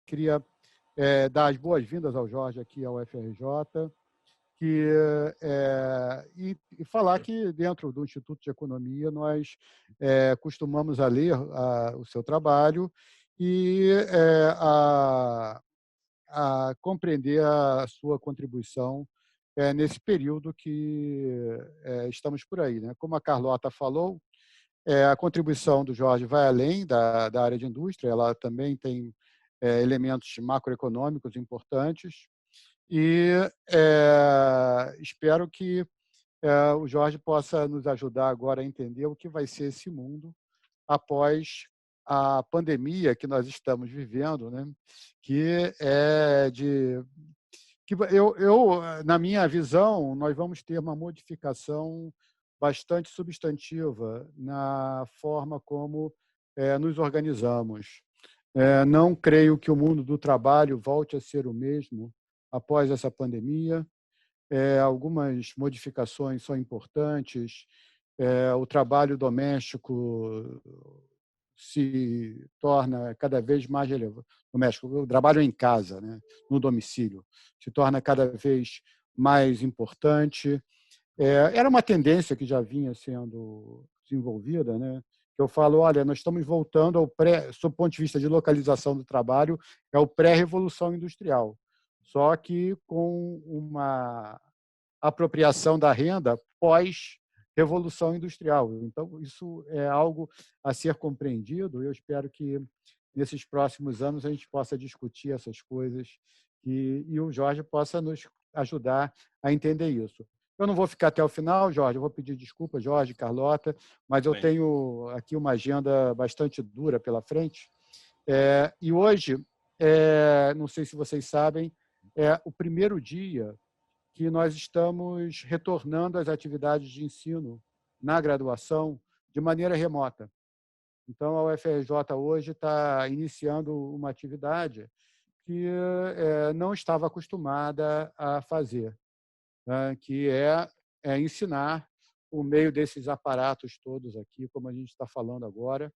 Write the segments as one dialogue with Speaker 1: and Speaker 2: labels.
Speaker 1: queria dar as boas-vindas ao Jorge aqui ao FRJ e falar que, dentro do Instituto de Economia, nós costumamos a ler o seu trabalho e a compreender a sua contribuição nesse período que estamos por aí, né? Como a Carlota falou, a contribuição do Jorge vai além da área de indústria, ela também tem elementos macroeconômicos importantes e espero que o Jorge possa nos ajudar agora a entender o que vai ser esse mundo após a pandemia que nós estamos vivendo, né? Que é de que na minha visão, nós vamos ter uma modificação bastante substantiva na forma como nos organizamos. Não creio que o mundo do trabalho volte a ser o mesmo após essa pandemia. Algumas modificações são importantes. O trabalho doméstico se torna cada vez mais relevante. O trabalho em casa, né, no domicílio, se torna cada vez mais importante. Era uma tendência que já vinha sendo desenvolvida, né? Que eu falo, olha, nós estamos voltando ao sob o ponto de vista de localização do trabalho, é o pré-revolução industrial, só que com uma apropriação da renda pós-revolução industrial. Então, isso é algo a ser compreendido. Eu espero que, nesses próximos anos, a gente possa discutir essas coisas e o Jorge possa nos ajudar a entender isso. Eu não vou ficar até o final, Jorge, eu vou pedir desculpa, Jorge, Carlota, mas eu tenho aqui uma agenda bastante dura pela frente. E hoje, não sei se vocês sabem, é o primeiro dia que nós estamos retornando às atividades de ensino na graduação de maneira remota. Então, a UFRJ hoje está iniciando uma atividade que não estava acostumada a fazer, né? Que é ensinar por meio desses aparatos todos aqui, como a gente está falando agora,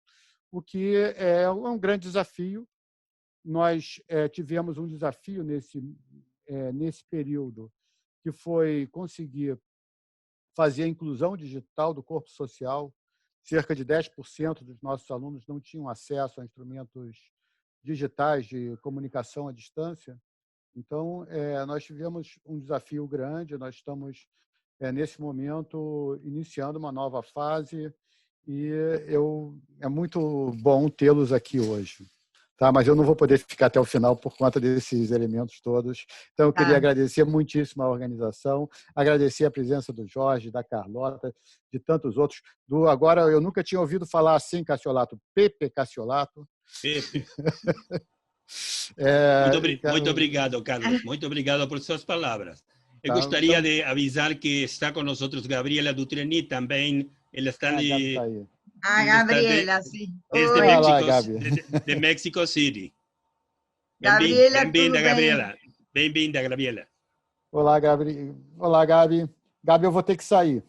Speaker 1: o que é um grande desafio. Nós tivemos um desafio nesse período, que foi conseguir fazer a inclusão digital do corpo social. Cerca de 10% dos nossos alunos não tinham acesso a instrumentos digitais de comunicação à distância. Então, nós tivemos um desafio grande, nós estamos, nesse momento, iniciando uma nova fase e é muito bom tê-los aqui hoje. Tá, mas eu não vou poder ficar até o final por conta desses elementos todos. Então, eu queria agradecer muitíssimo a organização, agradecer a presença do Jorge, da Carlota, de tantos outros. Agora, eu nunca tinha ouvido falar assim, Cassiolato, Pepe Cassiolato.
Speaker 2: Pepe. Muito obrigado, Carlos. Muito obrigado por suas palavras. Eu gostaria de avisar que está com nós Gabriela Dutreni também. Ela está de...
Speaker 3: Gabriela, sí.
Speaker 2: De Mexico City.
Speaker 3: Gabriela,
Speaker 2: bem-vinda, Gabriela. Bem-vinda, Gabriela.
Speaker 1: Olá, Gabi. Olá, Gabi. Gabi, eu vou ter que sair.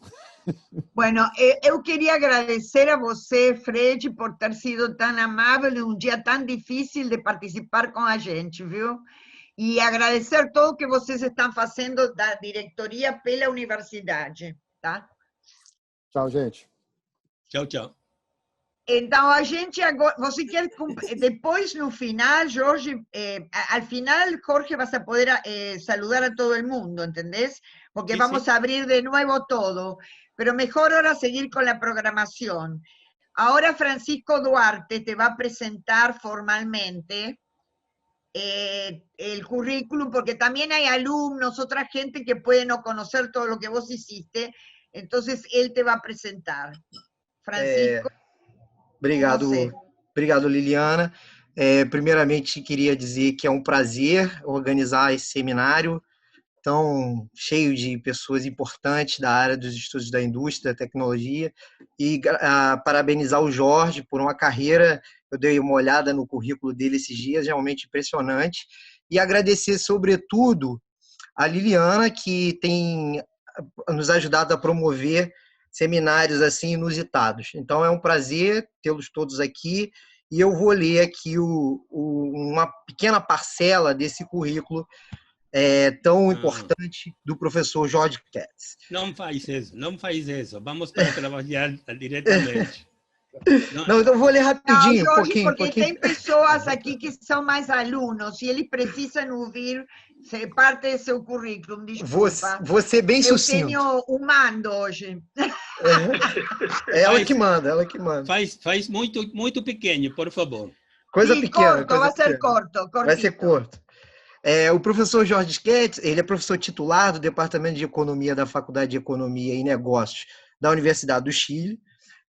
Speaker 3: Bueno, eu queria agradecer a você, Fred, por ter sido tão amável um dia tão difícil de participar com a gente, viu? E agradecer tudo que vocês estão fazendo da diretoria pela universidade, tá?
Speaker 1: Tchau, gente.
Speaker 2: Tchau, tchau.
Speaker 3: Então, a gente agora, você quer, depois, no final, Jorge, al final, Jorge, vas a poder saludar a todo el mundo, ¿entendés? Porque vamos a abrir de nuevo todo, pero mejor ahora seguir con la programación. Ahora Francisco Duarte te va a presentar formalmente el currículum, porque también hay alumnos, otra gente que puede no conocer todo lo que vos hiciste, entonces él te va a presentar. Francisco.
Speaker 4: Obrigado, Liliana. Primeiramente, queria dizer que é um prazer organizar esse seminário tão cheio de pessoas importantes da área dos estudos da indústria, da tecnologia, e parabenizar o Jorge por uma carreira. Eu dei uma olhada no currículo dele esses dias, realmente impressionante, e agradecer, sobretudo, a Liliana, que tem nos ajudado a promover seminários assim inusitados. Então, é um prazer tê-los todos aqui e eu vou ler aqui uma pequena parcela desse currículo tão importante do professor Jorge Katz.
Speaker 2: Não faz isso. Vamos para trabalhar diretamente.
Speaker 4: Não, então eu vou ler rapidinho,
Speaker 3: Jorge,
Speaker 4: pouquinho.
Speaker 3: Porque tem pessoas aqui que são mais alunos e eles precisam ouvir parte do seu currículo, desculpa.
Speaker 4: Vou ser bem sucinto.
Speaker 3: Eu tenho mando hoje.
Speaker 4: É ela que manda.
Speaker 2: Faz muito pequeno, por favor.
Speaker 4: Coisa pequena.
Speaker 3: Corto, vai ser corto.
Speaker 4: Vai ser curto. O professor Jorge Katz, ele é professor titular do Departamento de Economia da Faculdade de Economia e Negócios da Universidade do Chile,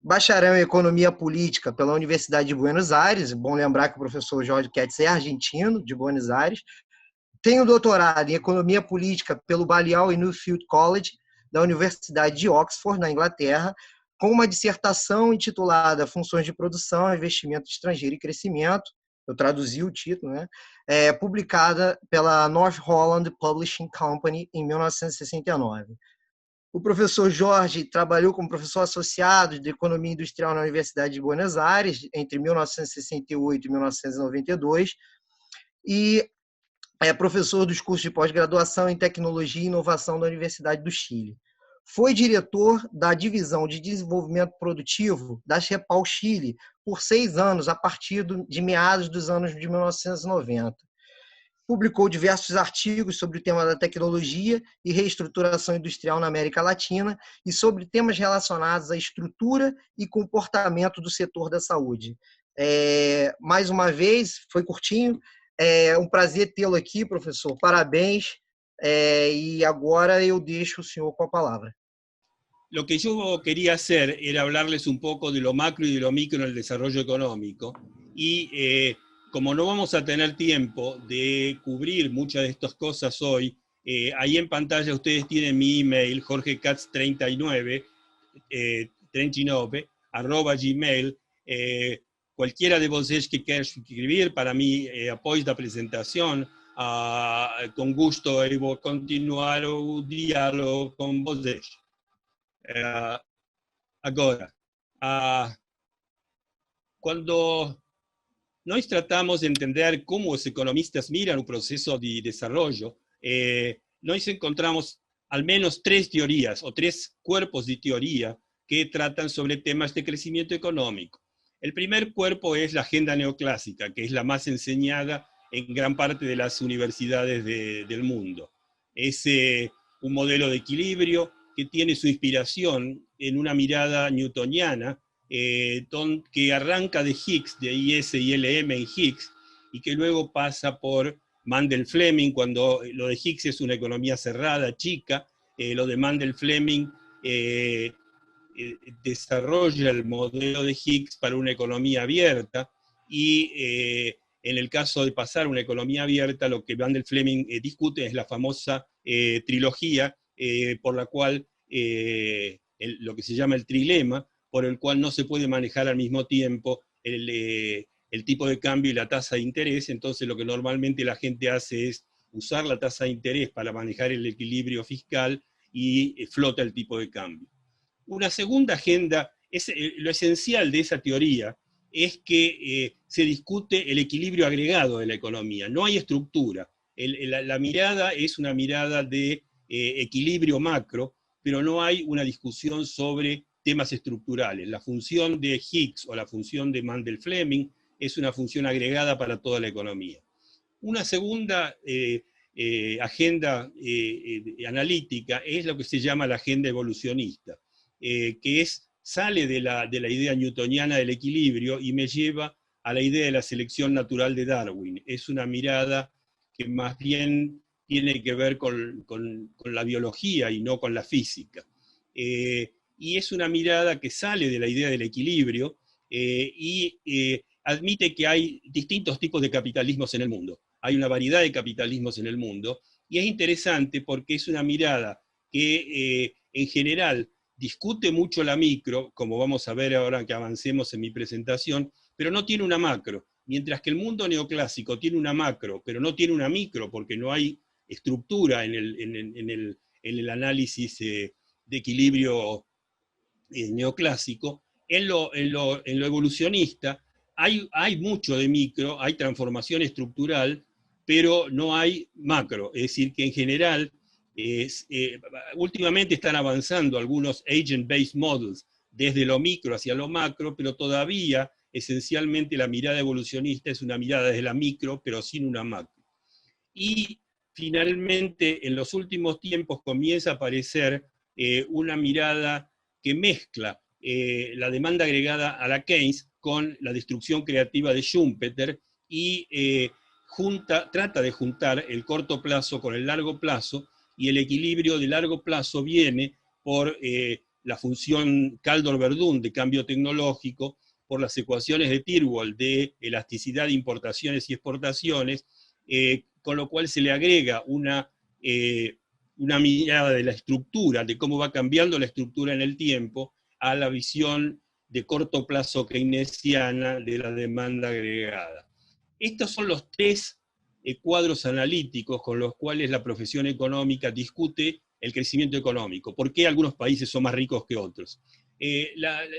Speaker 4: bacharel em Economia Política pela Universidade de Buenos Aires, bom lembrar que o professor Jorge Katz é argentino, de Buenos Aires, tem um doutorado em Economia Política pelo Balliol e Newfield College, da Universidade de Oxford, na Inglaterra, com uma dissertação intitulada Funções de Produção, Investimento Estrangeiro e Crescimento, eu traduzi o título, né? Publicada pela North Holland Publishing Company em 1969. O professor Jorge trabalhou como professor associado de Economia Industrial na Universidade de Buenos Aires entre 1968 e 1992 e é professor dos cursos de pós-graduação em Tecnologia e Inovação da Universidade do Chile. Foi diretor da Divisão de Desenvolvimento Produtivo da Repal Chile por 6 anos, a partir de meados dos anos de 1990. Publicou diversos artigos sobre o tema da tecnologia e reestruturação industrial na América Latina e sobre temas relacionados à estrutura e comportamento do setor da saúde. Mais uma vez, foi curtinho, é um prazer tê-lo aqui, professor, parabéns, e agora eu deixo o senhor com a palavra.
Speaker 2: Lo que yo quería hacer era hablarles un poco de lo macro y de lo micro en el desarrollo económico, y como no vamos a tener tiempo de cubrir muchas de estas cosas hoy, ahí en pantalla ustedes tienen mi email, jorgekatz39, @gmail. Cualquiera de vocês que quieran escribir para mí apoyo la presentación, con gusto eu vou continuar o diálogo con vocês. Agora, quando nós tratamos de entender cómo los economistas miran un proceso de desarrollo, nos encontramos al menos 3 teorías o 3 cuerpos de teoría que tratan sobre temas de crecimiento económico. El primer cuerpo es la agenda neoclásica, que es la más enseñada en gran parte de las universidades del mundo. Es un modelo de equilibrio que tiene su inspiración en una mirada newtoniana, que arranca de Higgs, de IS y LM en Higgs, y que luego pasa por Mendel-Fleming, cuando lo de Higgs es una economía cerrada, chica, lo de Mendel-Fleming desarrolla el modelo de Higgs para una economía abierta, y en el caso de pasar a una economía abierta, lo que Mendel-Fleming discute es la famosa trilogía, por la cual, lo que se llama el trilema, por el cual no se puede manejar al mismo tiempo el tipo de cambio y la tasa de interés. Entonces lo que normalmente la gente hace es usar la tasa de interés para manejar el equilibrio fiscal y flota el tipo de cambio. Una segunda agenda, lo esencial de esa teoría es que se discute el equilibrio agregado de la economía, no hay estructura. La mirada es una mirada de equilibrio macro, pero no hay una discusión sobre temas estructurales. La función de Higgs o la función de Mendel-Fleming es una función agregada para toda la economía. Una segunda agenda analítica es lo que se llama la agenda evolucionista, que sale de la idea newtoniana del equilibrio y me lleva a la idea de la selección natural de Darwin. Es una mirada que más bien tiene que ver con la biología y no con la física. Y es una mirada que sale de la idea del equilibrio y admite que hay distintos tipos de capitalismos en el mundo. Hay una variedad de capitalismos en el mundo, y es interesante porque es una mirada que en general discute mucho la micro, como vamos a ver ahora que avancemos en mi presentación, pero no tiene una macro, mientras que el mundo neoclásico tiene una macro, pero no tiene una micro, porque no hay estructura en el análisis de equilibrio neoclásico. En lo evolucionista hay mucho de micro, hay transformación estructural, pero no hay macro. Es decir, que en general, últimamente están avanzando algunos agent-based models desde lo micro hacia lo macro, pero todavía, esencialmente, la mirada evolucionista es una mirada desde la micro, pero sin una macro. Y finalmente, en los últimos tiempos comienza a aparecer una mirada que mezcla la demanda agregada a la Keynes con la destrucción creativa de Schumpeter y trata de juntar el corto plazo con el largo plazo, y el equilibrio de largo plazo viene por la función Kaldor-Verdun de cambio tecnológico, por las ecuaciones de Tirwald de elasticidad de importaciones y exportaciones, con lo cual se le agrega una mirada de la estructura, de cómo va cambiando la estructura en el tiempo, a la visión de corto plazo keynesiana de la demanda agregada. Estos son los tres cuadros analíticos con los cuales la profesión económica discute el crecimiento económico. ¿Por qué algunos países son más ricos que otros?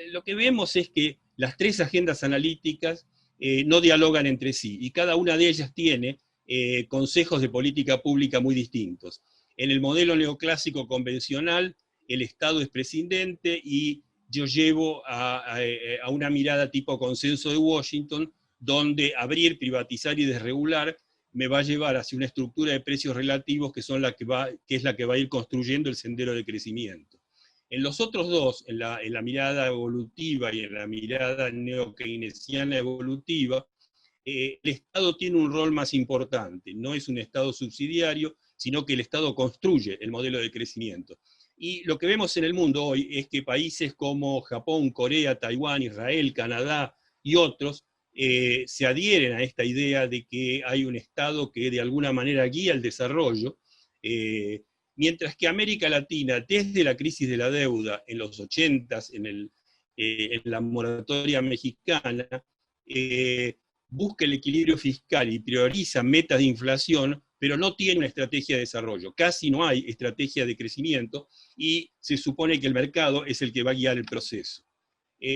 Speaker 2: Lo que vemos es que las tres agendas analíticas no dialogan entre sí, y cada una de ellas tiene consejos de política pública muy distintos. En el modelo neoclásico convencional, el Estado es presidente, y yo llevo a una mirada tipo consenso de Washington, donde abrir, privatizar y desregular me va a llevar hacia una estructura de precios relativos que es la que va a ir construyendo el sendero de crecimiento. En los otros dos, en la mirada evolutiva y en la mirada neo-keynesiana evolutiva, el Estado tiene un rol más importante. No es un Estado subsidiario, sino que el Estado construye el modelo de crecimiento. Y lo que vemos en el mundo hoy es que países como Japón, Corea, Taiwán, Israel, Canadá y otros se adhieren a esta idea de que hay un Estado que de alguna manera guía el desarrollo, mientras que América Latina, desde la crisis de la deuda en los 80s, en la moratoria mexicana, busca el equilibrio fiscal y prioriza metas de inflación, pero no tiene una estrategia de desarrollo. Casi no hay estrategia de crecimiento, y se supone que el mercado es el que va a guiar el proceso.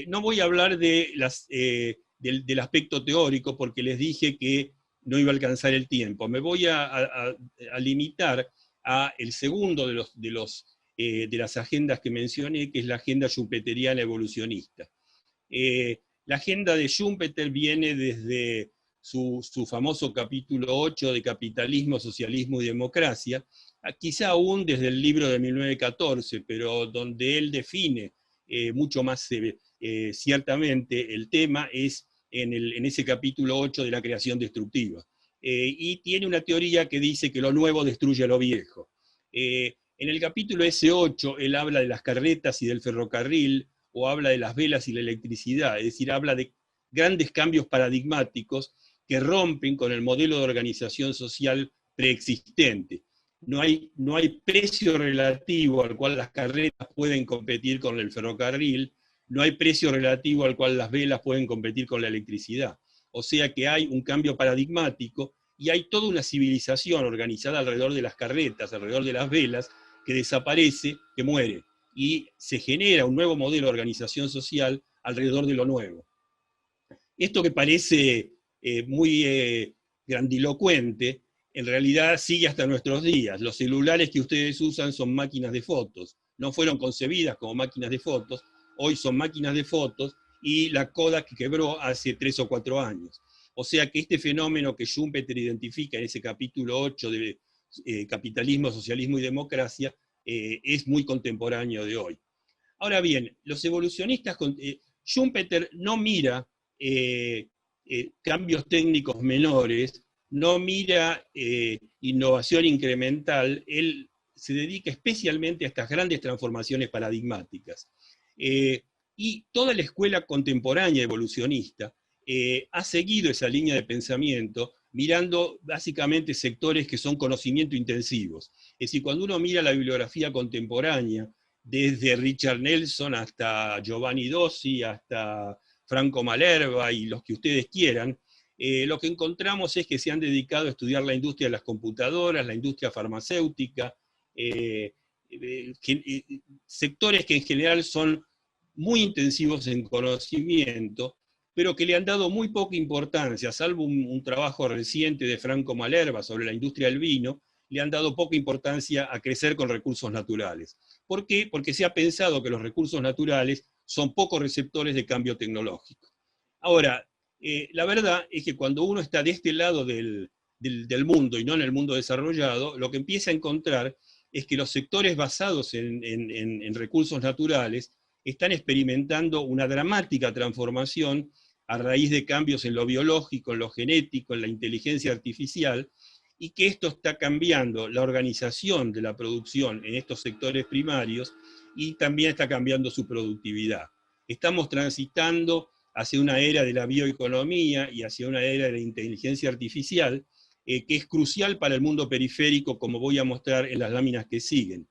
Speaker 2: No voy a hablar del aspecto teórico, porque les dije que no iba a alcanzar el tiempo. Me voy a limitar a el segundo de las agendas que mencioné, que es la agenda schumpeteriana evolucionista. La agenda de Schumpeter viene desde su famoso capítulo 8 de Capitalismo, Socialismo y Democracia, quizá aún desde el libro de 1914, pero donde él define mucho más ciertamente el tema es en ese capítulo 8 de la creación destructiva. Y tiene una teoría que dice que lo nuevo destruye lo viejo. En el capítulo S8 él habla de las carretas y del ferrocarril, o habla de las velas y la electricidad, es decir, habla de grandes cambios paradigmáticos que rompen con el modelo de organización social preexistente. No hay precio relativo al cual las carretas pueden competir con el ferrocarril, no hay precio relativo al cual las velas pueden competir con la electricidad. O sea que hay un cambio paradigmático, y hay toda una civilización organizada alrededor de las carretas, alrededor de las velas, que desaparece, que muere. Y se genera un nuevo modelo de organización social alrededor de lo nuevo. Esto que parece muy grandilocuente, en realidad sigue hasta nuestros días. Los celulares que ustedes usan son máquinas de fotos. No fueron concebidas como máquinas de fotos, hoy son máquinas de fotos, y la Kodak que quebró hace 3 o 4 años. O sea que este fenómeno que Schumpeter identifica en ese capítulo 8 de Capitalismo, Socialismo y Democracia, es muy contemporáneo de hoy. Ahora bien, los evolucionistas, Schumpeter no mira cambios técnicos menores, no mira innovación incremental, él se dedica especialmente a estas grandes transformaciones paradigmáticas. Y toda la escuela contemporánea evolucionista ha seguido esa línea de pensamiento, mirando básicamente sectores que son conocimiento intensivos. Es decir, cuando uno mira la bibliografía contemporánea, desde Richard Nelson hasta Giovanni Dossi, hasta Franco Malerba y los que ustedes quieran, lo que encontramos es que se han dedicado a estudiar la industria de las computadoras, la industria farmacéutica, sectores que en general son muy intensivos en conocimiento, pero que le han dado muy poca importancia, salvo un trabajo reciente de Franco Malerba sobre la industria del vino, le han dado poca importancia a crecer con recursos naturales. ¿Por qué? Porque se ha pensado que los recursos naturales son poco receptores de cambio tecnológico. Ahora, la verdad es que cuando uno está de este lado del mundo y no en el mundo desarrollado, lo que empieza a encontrar es que los sectores basados en recursos naturales están experimentando una dramática transformación a raíz de cambios en lo biológico, en lo genético, en la inteligencia artificial, y que esto está cambiando la organización de la producción en estos sectores primarios y también está cambiando su productividad. Estamos transitando hacia una era de la bioeconomía y hacia una era de la inteligencia artificial, que es crucial para el mundo periférico, como voy a mostrar en las láminas que siguen.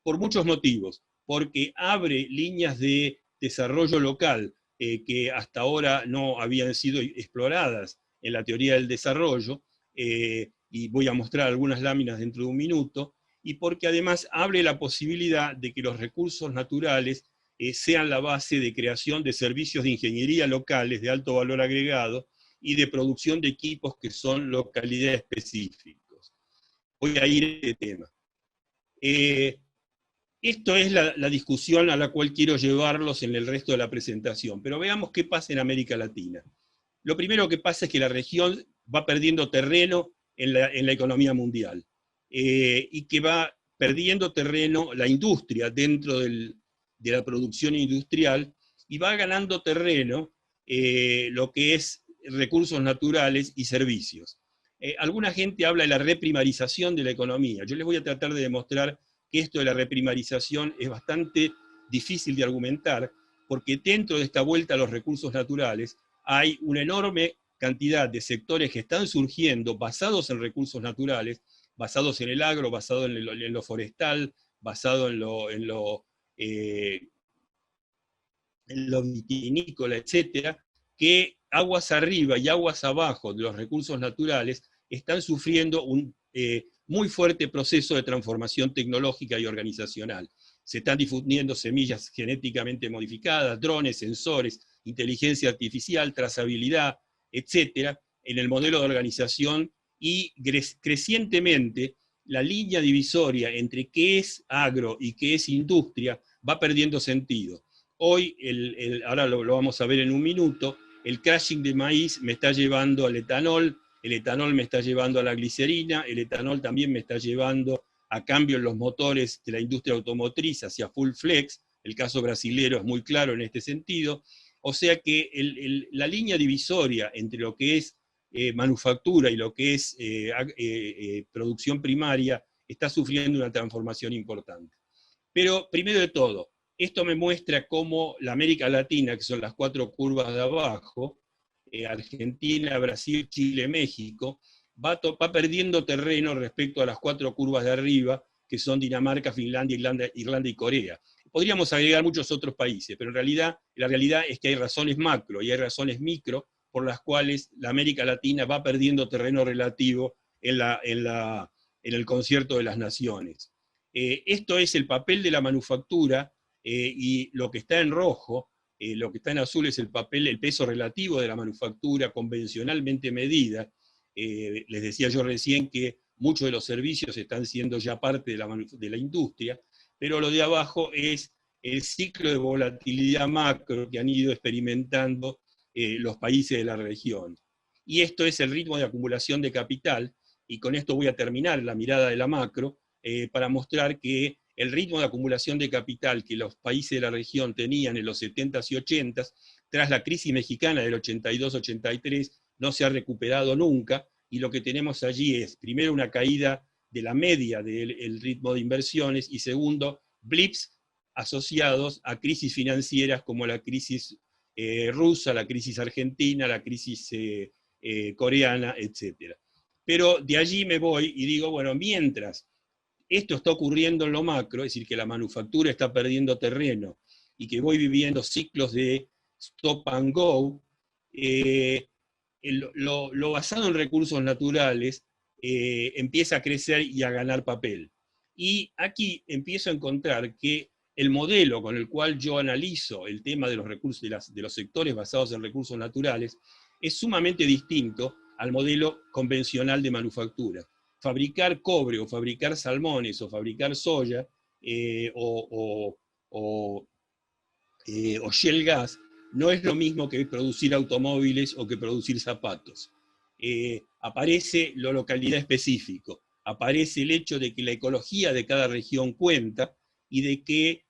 Speaker 2: Por muchos motivos, porque abre líneas de desarrollo local que hasta ahora no habían sido exploradas en la teoría del desarrollo, y voy a mostrar algunas láminas dentro de un minuto, y porque además abre la posibilidad de que los recursos naturales sean la base de creación de servicios de ingeniería locales de alto valor agregado y de producción de equipos que son localidad específicos. Voy a ir a este tema. Esto es la discusión a la cual quiero llevarlos en el resto de la presentación, pero veamos qué pasa en América Latina. Lo primero que pasa es que la región va perdiendo terreno en la economía mundial, y que va perdiendo terreno la industria dentro de la producción industrial, y va ganando terreno lo que es recursos naturales y servicios. Alguna gente habla de la reprimarización de la economía. Yo les voy a tratar de demostrar que esto de la reprimarización es bastante difícil de argumentar, porque dentro de esta vuelta a los recursos naturales hay una enorme cantidad de sectores que están surgiendo basados en recursos naturales, basados en el agro, basados en lo forestal, basados en lo vitivinícola, etcétera, que aguas arriba y aguas abajo de los recursos naturales están sufriendo un muy fuerte proceso de transformación tecnológica y organizacional. Se están difundiendo semillas genéticamente modificadas, drones, sensores, inteligencia artificial, trazabilidad, etcétera, en el modelo de organización, y crecientemente la línea divisoria entre qué es agro y qué es industria va perdiendo sentido. Hoy, ahora lo vamos a ver en un minuto, el crushing de maíz me está llevando al etanol, el etanol me está llevando a la glicerina, el etanol también me está llevando a cambio en los motores de la industria automotriz hacia full flex, el caso brasilero es muy claro en este sentido. O sea que la línea divisoria entre lo que es manufactura y lo que es producción primaria está sufriendo una transformación importante. Pero primero de todo, esto me muestra cómo la América Latina, que son las 4 curvas de abajo, Argentina, Brasil, Chile, México, va perdiendo terreno respecto a las 4 curvas de arriba, que son Dinamarca, Finlandia, Irlanda y Corea. Podríamos agregar muchos otros países, pero en realidad, la realidad es que hay razones macro y hay razones micro por las cuales la América Latina va perdiendo terreno relativo en el concierto de las naciones. Esto es el papel de la manufactura, y lo que está en rojo, lo que está en azul es el peso relativo de la manufactura convencionalmente medida. Les decía yo recién que muchos de los servicios están siendo ya parte de la industria, pero lo de abajo es el ciclo de volatilidad macro que han ido experimentando los países de la región. Y esto es el ritmo de acumulación de capital, y con esto voy a terminar la mirada de la macro, para mostrar que el ritmo de acumulación de capital que los países de la región tenían en los 70s y 80s, tras la crisis mexicana del 82-83, no se ha recuperado nunca, y lo que tenemos allí es, primero, una caída de la media del ritmo de inversiones, y segundo, blips asociados a crisis financieras como la crisis rusa, la crisis argentina, la crisis coreana, etc. Pero de allí me voy y digo, bueno, mientras esto está ocurriendo en lo macro, es decir, que la manufactura está perdiendo terreno y que voy viviendo ciclos de stop and go, lo basado en recursos naturales empieza a crecer y a ganar papel. Y aquí empiezo a encontrar que el modelo con el cual yo analizo el tema de los recursos, de los sectores basados en recursos naturales, es sumamente distinto al modelo convencional de manufactura. Fabricar cobre, o fabricar salmones, o fabricar soya, o shale gas, no es lo mismo que producir automóviles o que producir zapatos. Aparece la localidad específico, aparece el hecho de que la ecología de cada región cuenta, y de que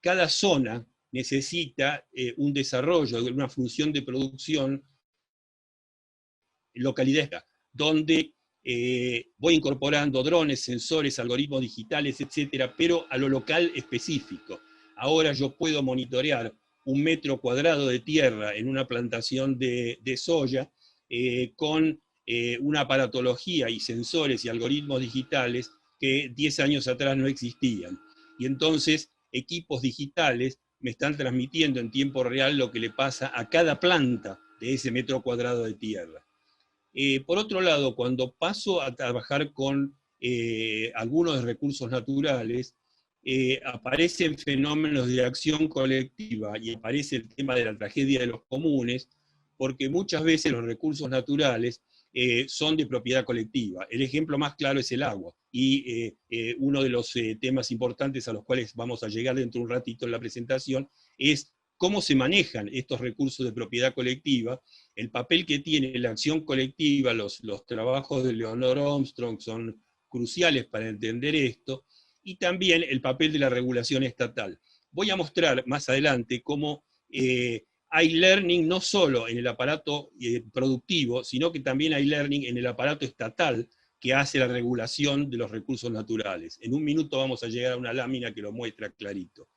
Speaker 2: cada zona necesita un desarrollo, una función de producción localidad, donde voy incorporando drones, sensores, algoritmos digitales, etcétera, pero a lo local específico. Ahora yo puedo monitorear 1 metro cuadrado de tierra en una plantación de soya con una aparatología y sensores y algoritmos digitales que 10 años atrás no existían. Y entonces equipos digitales me están transmitiendo en tiempo real lo que le pasa a cada planta de ese metro cuadrado de tierra. Por otro lado, cuando paso a trabajar con algunos recursos naturales, aparecen fenómenos de acción colectiva y aparece el tema de la tragedia de los comunes, porque muchas veces los recursos naturales son de propiedad colectiva. El ejemplo más claro es el agua, y uno de los temas importantes a los cuales vamos a llegar dentro de un ratito en la presentación es cómo se manejan estos recursos de propiedad colectiva, el papel que tiene la acción colectiva. Los trabajos de Leonor Armstrong son cruciales para entender esto, y también el papel de la regulación estatal. Voy a mostrar más adelante cómo hay learning no solo en el aparato productivo, sino que también hay learning en el aparato estatal que hace la regulación de los recursos naturales. En un minuto vamos a llegar a una lámina que lo muestra clarito.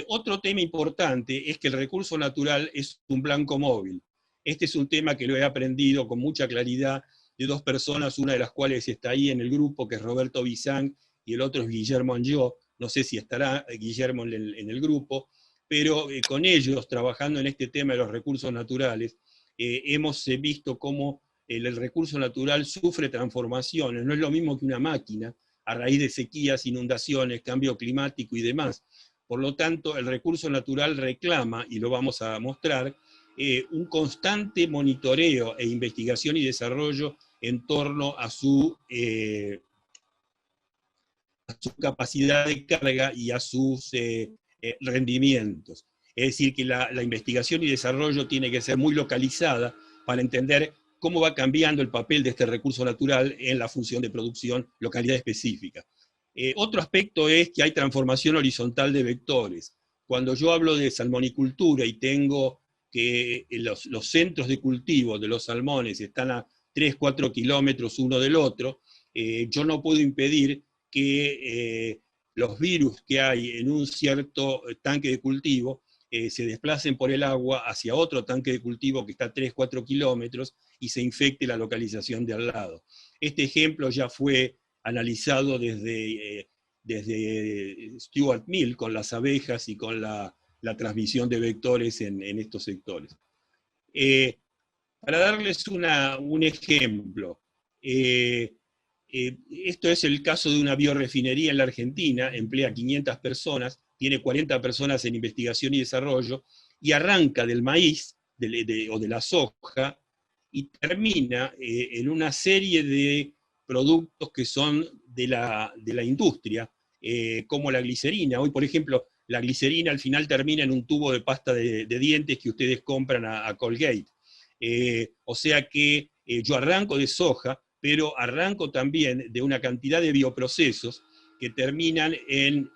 Speaker 2: Otro tema importante es que el recurso natural es un blanco móvil. Este es un tema que lo he aprendido con mucha claridad de dos personas, una de las cuales está ahí en el grupo, que es Roberto Bizán, y el otro es Guillermo Angió. No sé si estará Guillermo en el grupo, pero con ellos, trabajando en este tema de los recursos naturales, hemos visto cómo el recurso natural sufre transformaciones. No es lo mismo que una máquina, a raíz de sequías, inundaciones, cambio climático y demás. Por lo tanto, el recurso natural reclama, y lo vamos a mostrar, un constante monitoreo e investigación y desarrollo en torno a su capacidad de carga y a sus rendimientos. Es decir, que la investigación y desarrollo tiene que ser muy localizada para entender cómo va cambiando el papel de este recurso natural en la función de producción, localidad específica. Otro aspecto es que hay transformación horizontal de vectores. Cuando yo hablo de salmonicultura y tengo que los centros de cultivo de los salmones están a 3-4 kilómetros uno del otro, yo no puedo impedir que los virus que hay en un cierto tanque de cultivo se desplacen por el agua hacia otro tanque de cultivo que está a 3-4 kilómetros y se infecte la localización de al lado. Este ejemplo ya fue analizado desde Stuart Mill con las abejas y con la transmisión de vectores en estos sectores. Para darles un ejemplo, esto es el caso de una biorefinería en la Argentina, emplea 500 personas, tiene 40 personas en investigación y desarrollo, y arranca del maíz o de la soja, y termina en una serie de productos que son de la industria, como la glicerina. Hoy, por ejemplo, la glicerina al final termina en un tubo de pasta de dientes que ustedes compran a Colgate. O sea que yo arranco de soja, pero arranco también de una cantidad de bioprocesos que terminan en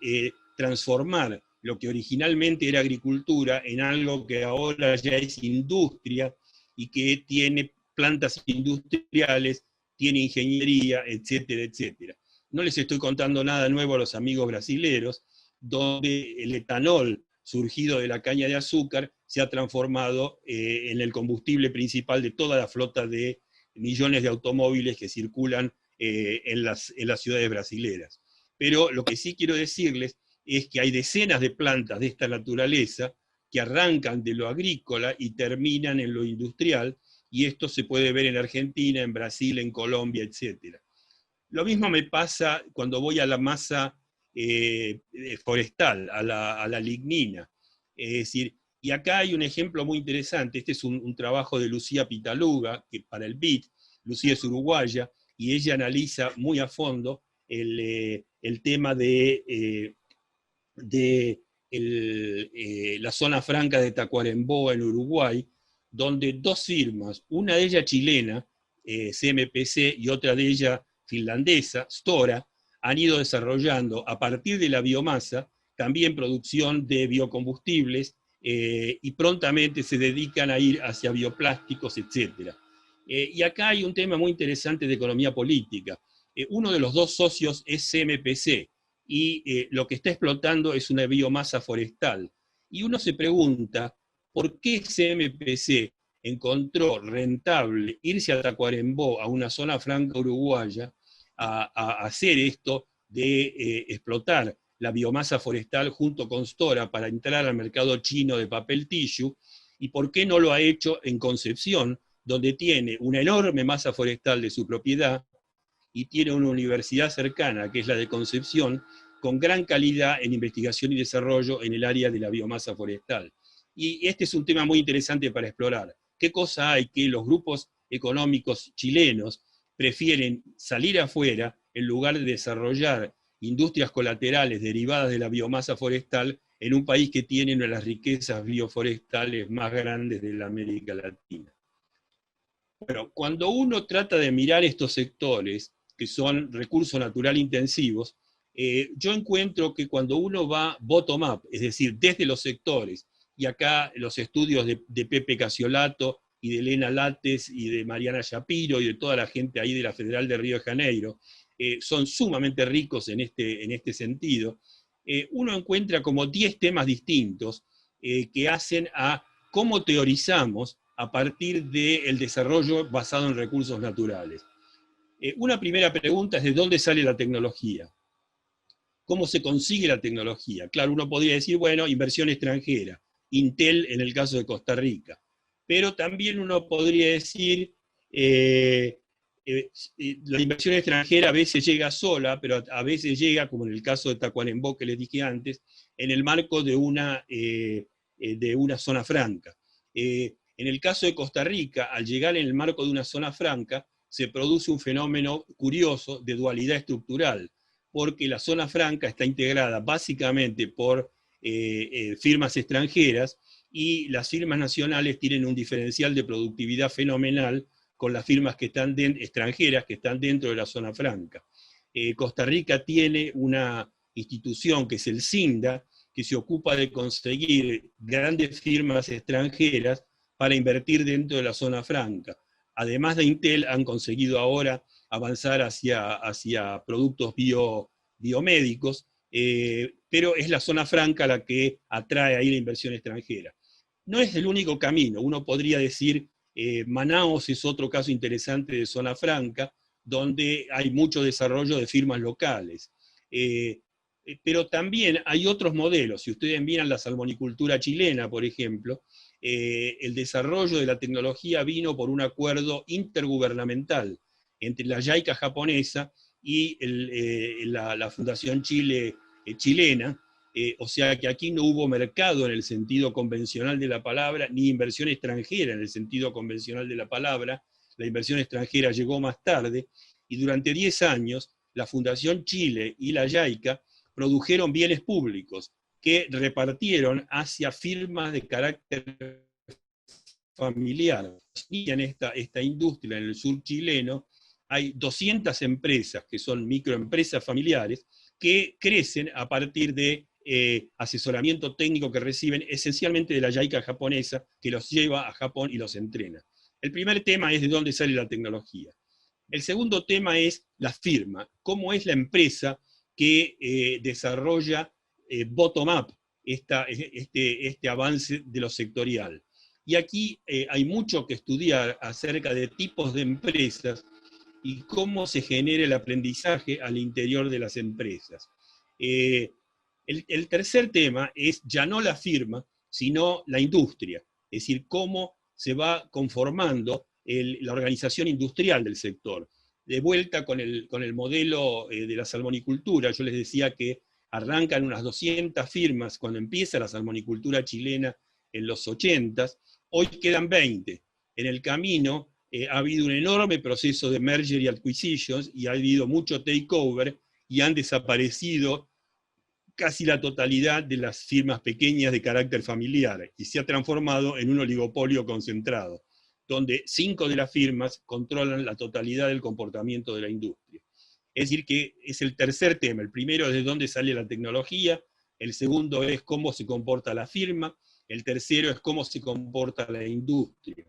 Speaker 2: transformar lo que originalmente era agricultura en algo que ahora ya es industria, y que tiene plantas industriales, tiene ingeniería, etcétera, etcétera. No les estoy contando nada nuevo a los amigos brasileros, donde el etanol surgido de la caña de azúcar se ha transformado en el combustible principal de toda la flota de millones de automóviles que circulan en las ciudades brasileras. Pero lo que sí quiero decirles es que hay decenas de plantas de esta naturaleza que arrancan de lo agrícola y terminan en lo industrial, y esto se puede ver en Argentina, en Brasil, en Colombia, etc. Lo mismo me pasa cuando voy a la masa forestal, a la lignina. Es decir, y acá hay un ejemplo muy interesante. Este es un trabajo de Lucía Pitaluga, que para el BIT. Lucía es uruguaya, y ella analiza muy a fondo el tema de la zona franca de Tacuarembó en Uruguay, donde dos firmas, una de ellas chilena, CMPC, y otra de ellas finlandesa, Stora, han ido desarrollando a partir de la biomasa también producción de biocombustibles, y prontamente se dedican a ir hacia bioplásticos, etc. Y acá hay un tema muy interesante de economía política. Uno de los dos socios es CMPC, y lo que está explotando es una biomasa forestal. Y uno se pregunta, ¿por qué CMPC encontró rentable irse a Tacuarembó, a una zona franca uruguaya, a hacer esto de explotar la biomasa forestal junto con Stora para entrar al mercado chino de papel tissue? ¿Y por qué no lo ha hecho en Concepción, donde tiene una enorme masa forestal de su propiedad y tiene una universidad cercana, que es la de Concepción, con gran calidad en investigación y desarrollo en el área de la biomasa forestal? Y este es un tema muy interesante para explorar. ¿Qué cosa hay que los grupos económicos chilenos prefieren salir afuera en lugar de desarrollar industrias colaterales derivadas de la biomasa forestal en un país que tiene una de las riquezas bioforestales más grandes de la América Latina? Bueno, cuando uno trata de mirar estos sectores, que son recursos natural intensivos, yo encuentro que cuando uno va bottom-up, es decir, desde los sectores, y acá los estudios de Pepe Casiolato y de Elena Lattes y de Mariana Shapiro y de toda la gente ahí de la Federal de Río de Janeiro, son sumamente ricos en este sentido, uno encuentra como 10 temas distintos que hacen a cómo teorizamos a partir del desarrollo basado en recursos naturales. Una primera pregunta es: ¿de dónde sale la tecnología? ¿Cómo se consigue la tecnología? Claro, uno podría decir, bueno, inversión extranjera, Intel en el caso de Costa Rica, pero también uno podría decir, la inversión extranjera a veces llega sola, pero a veces llega, como en el caso de Tacuarembó que les dije antes, en el marco de una zona franca. En el caso de Costa Rica, al llegar en el marco de una zona franca, se produce un fenómeno curioso de dualidad estructural, porque la zona franca está integrada básicamente por firmas extranjeras, y las firmas nacionales tienen un diferencial de productividad fenomenal con las firmas que están extranjeras que están dentro de la zona franca. Costa Rica tiene una institución que es el CINDA, que se ocupa de conseguir grandes firmas extranjeras para invertir dentro de la zona franca. Además de Intel, han conseguido ahora avanzar hacia productos biomédicos, pero es la zona franca la que atrae ahí la inversión extranjera. No es el único camino. Uno podría decir, Manaos es otro caso interesante de zona franca, donde hay mucho desarrollo de firmas locales. Pero también hay otros modelos. Si ustedes miran la salmonicultura chilena, por ejemplo, el desarrollo de la tecnología vino por un acuerdo intergubernamental entre la JICA japonesa y la Fundación Chile chilena, o sea que aquí no hubo mercado en el sentido convencional de la palabra, ni inversión extranjera en el sentido convencional de la palabra. La inversión extranjera llegó más tarde, y durante 10 años la Fundación Chile y la JICA produjeron bienes públicos que repartieron hacia firmas de carácter familiar. Y en esta industria en el sur chileno hay 200 empresas que son microempresas familiares que crecen a partir de asesoramiento técnico que reciben esencialmente de la JICA japonesa, que los lleva a Japón y los entrena. El primer tema es de dónde sale la tecnología. El segundo tema es la firma, cómo es la empresa que desarrolla bottom-up este avance de lo sectorial. Y aquí hay mucho que estudiar acerca de tipos de empresas y cómo se genera el aprendizaje al interior de las empresas. El tercer tema es ya no la firma, sino la industria, es decir, cómo se va conformando la organización industrial del sector. De vuelta con el modelo de la salmonicultura, yo les decía que arrancan unas 200 firmas cuando empieza la salmonicultura chilena en los 80s, hoy quedan 20. En el camino ha habido un enorme proceso de merger y acquisitions, y ha habido mucho takeover, y han desaparecido casi la totalidad de las firmas pequeñas de carácter familiar, y se ha transformado en un oligopolio concentrado, donde 5 de las firmas controlan la totalidad del comportamiento de la industria. Es decir, que es el tercer tema. El primero es de dónde sale la tecnología, el segundo es cómo se comporta la firma, el tercero es cómo se comporta la industria.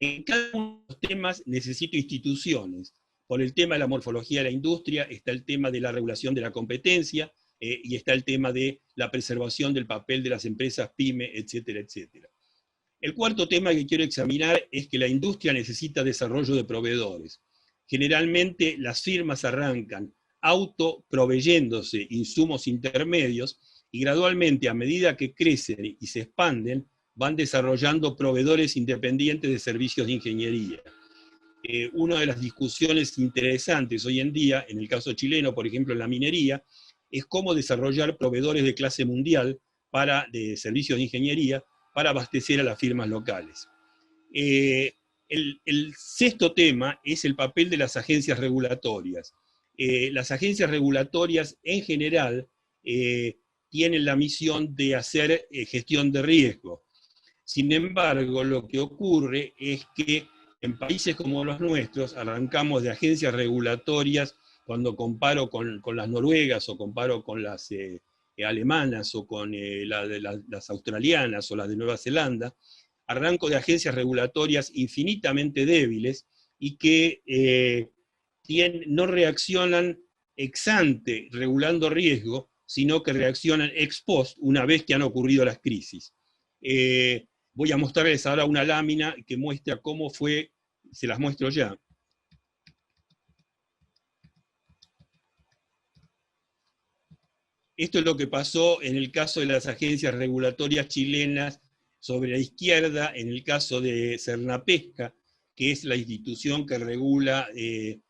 Speaker 2: En cada uno de los temas necesito instituciones. Por el tema de la morfología de la industria, está el tema de la regulación de la competencia, y está el tema de la preservación del papel de las empresas PYME, etcétera, etcétera. El cuarto tema que quiero examinar es que la industria necesita desarrollo de proveedores. Generalmente las firmas arrancan autoproveyéndose insumos intermedios, y gradualmente, a medida que crecen y se expanden, van desarrollando proveedores independientes de servicios de ingeniería. Una de las discusiones interesantes hoy en día, en el caso chileno, por ejemplo, en la minería, es cómo desarrollar proveedores de clase mundial de servicios de ingeniería para abastecer a las firmas locales. El sexto tema es el papel de las agencias regulatorias. Las agencias regulatorias en general tienen la misión de hacer gestión de riesgo. Sin embargo, lo que ocurre es que en países como los nuestros arrancamos de agencias regulatorias, cuando comparo con las noruegas o comparo con las alemanas o con las australianas o las de Nueva Zelanda, arranco de agencias regulatorias infinitamente débiles y que no reaccionan ex ante regulando riesgo, sino que reaccionan ex post una vez que han ocurrido las crisis. Voy a mostrarles ahora una lámina que muestra cómo fue, se las muestro ya. Esto es lo que pasó en el caso de las agencias regulatorias chilenas sobre la izquierda, en el caso de Cernapesca, que es la institución que regula el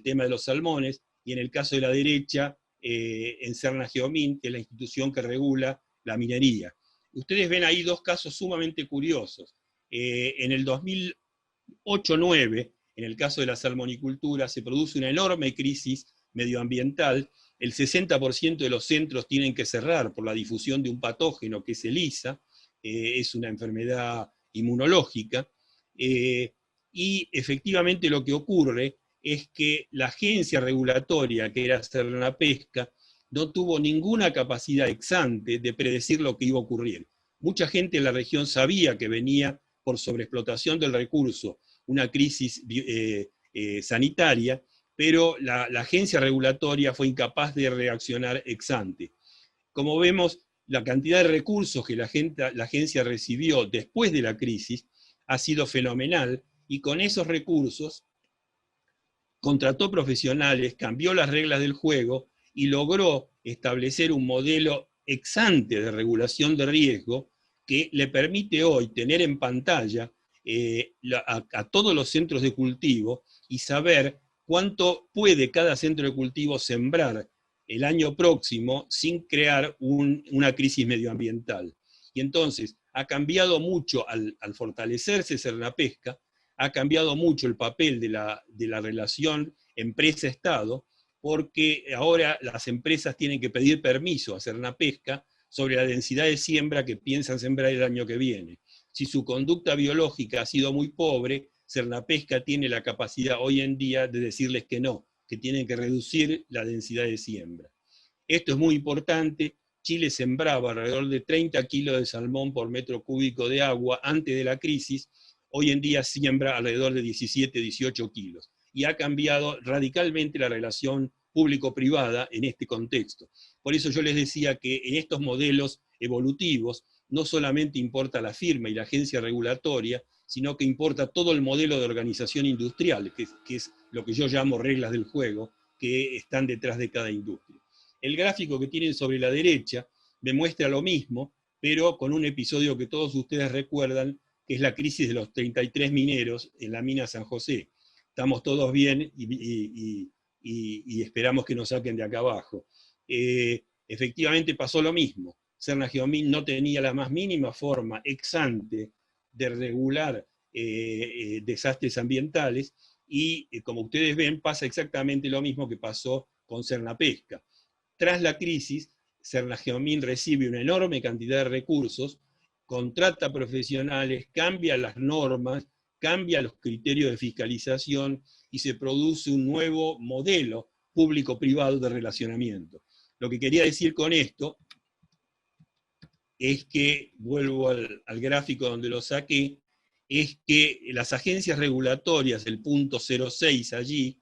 Speaker 2: tema de los salmones, y en el caso de la derecha, en Cernageomin, que es la institución que regula la minería. Ustedes ven ahí dos casos sumamente curiosos. En el 2008-9, en el caso de la salmonicultura, se produce una enorme crisis medioambiental. El 60% de los centros tienen que cerrar por la difusión de un patógeno que es el ISA, es una enfermedad inmunológica, y efectivamente lo que ocurre es que la agencia regulatoria, que era Cernapesca, no tuvo ninguna capacidad ex ante de predecir lo que iba a ocurrir. Mucha gente en la región sabía que venía por sobreexplotación del recurso una crisis sanitaria, pero la agencia regulatoria fue incapaz de reaccionar ex ante. Como vemos, la cantidad de recursos que la agencia recibió después de la crisis ha sido fenomenal, y con esos recursos contrató profesionales, cambió las reglas del juego y logró establecer un modelo ex ante de regulación de riesgo que le permite hoy tener en pantalla a todos los centros de cultivo y saber cuánto puede cada centro de cultivo sembrar el año próximo sin crear una crisis medioambiental. Y entonces ha cambiado mucho, al fortalecerse Cernapesca, ha cambiado mucho el papel de la relación empresa-Estado, porque ahora las empresas tienen que pedir permiso a Cernapesca sobre la densidad de siembra que piensan sembrar el año que viene. Si su conducta biológica ha sido muy pobre, Cernapesca tiene la capacidad hoy en día de decirles que no, que tienen que reducir la densidad de siembra. Esto es muy importante. Chile sembraba alrededor de 30 kilos de salmón por metro cúbico de agua antes de la crisis. Hoy en día siembra alrededor de 17, 18 kilos. Y ha cambiado radicalmente la relación público-privada en este contexto. Por eso yo les decía que en estos modelos evolutivos no solamente importa la firma y la agencia regulatoria, sino que importa todo el modelo de organización industrial, que es lo que yo llamo reglas del juego, que están detrás de cada industria. El gráfico que tienen sobre la derecha me muestra lo mismo, pero con un episodio que todos ustedes recuerdan, que es la crisis de los 33 mineros en la mina San José. Estamos todos bien y y esperamos que nos saquen de acá abajo. Efectivamente pasó lo mismo. Serna Geomín no tenía la más mínima forma ex ante de regular desastres ambientales, y como ustedes ven, pasa exactamente lo mismo que pasó con Serna Pesca. Tras la crisis, Serna Geomín recibe una enorme cantidad de recursos, contrata profesionales, cambia las normas, cambia los criterios de fiscalización y se produce un nuevo modelo público-privado de relacionamiento. Lo que quería decir con esto es que, vuelvo al gráfico donde lo saqué, es que las agencias regulatorias, el punto 06 allí,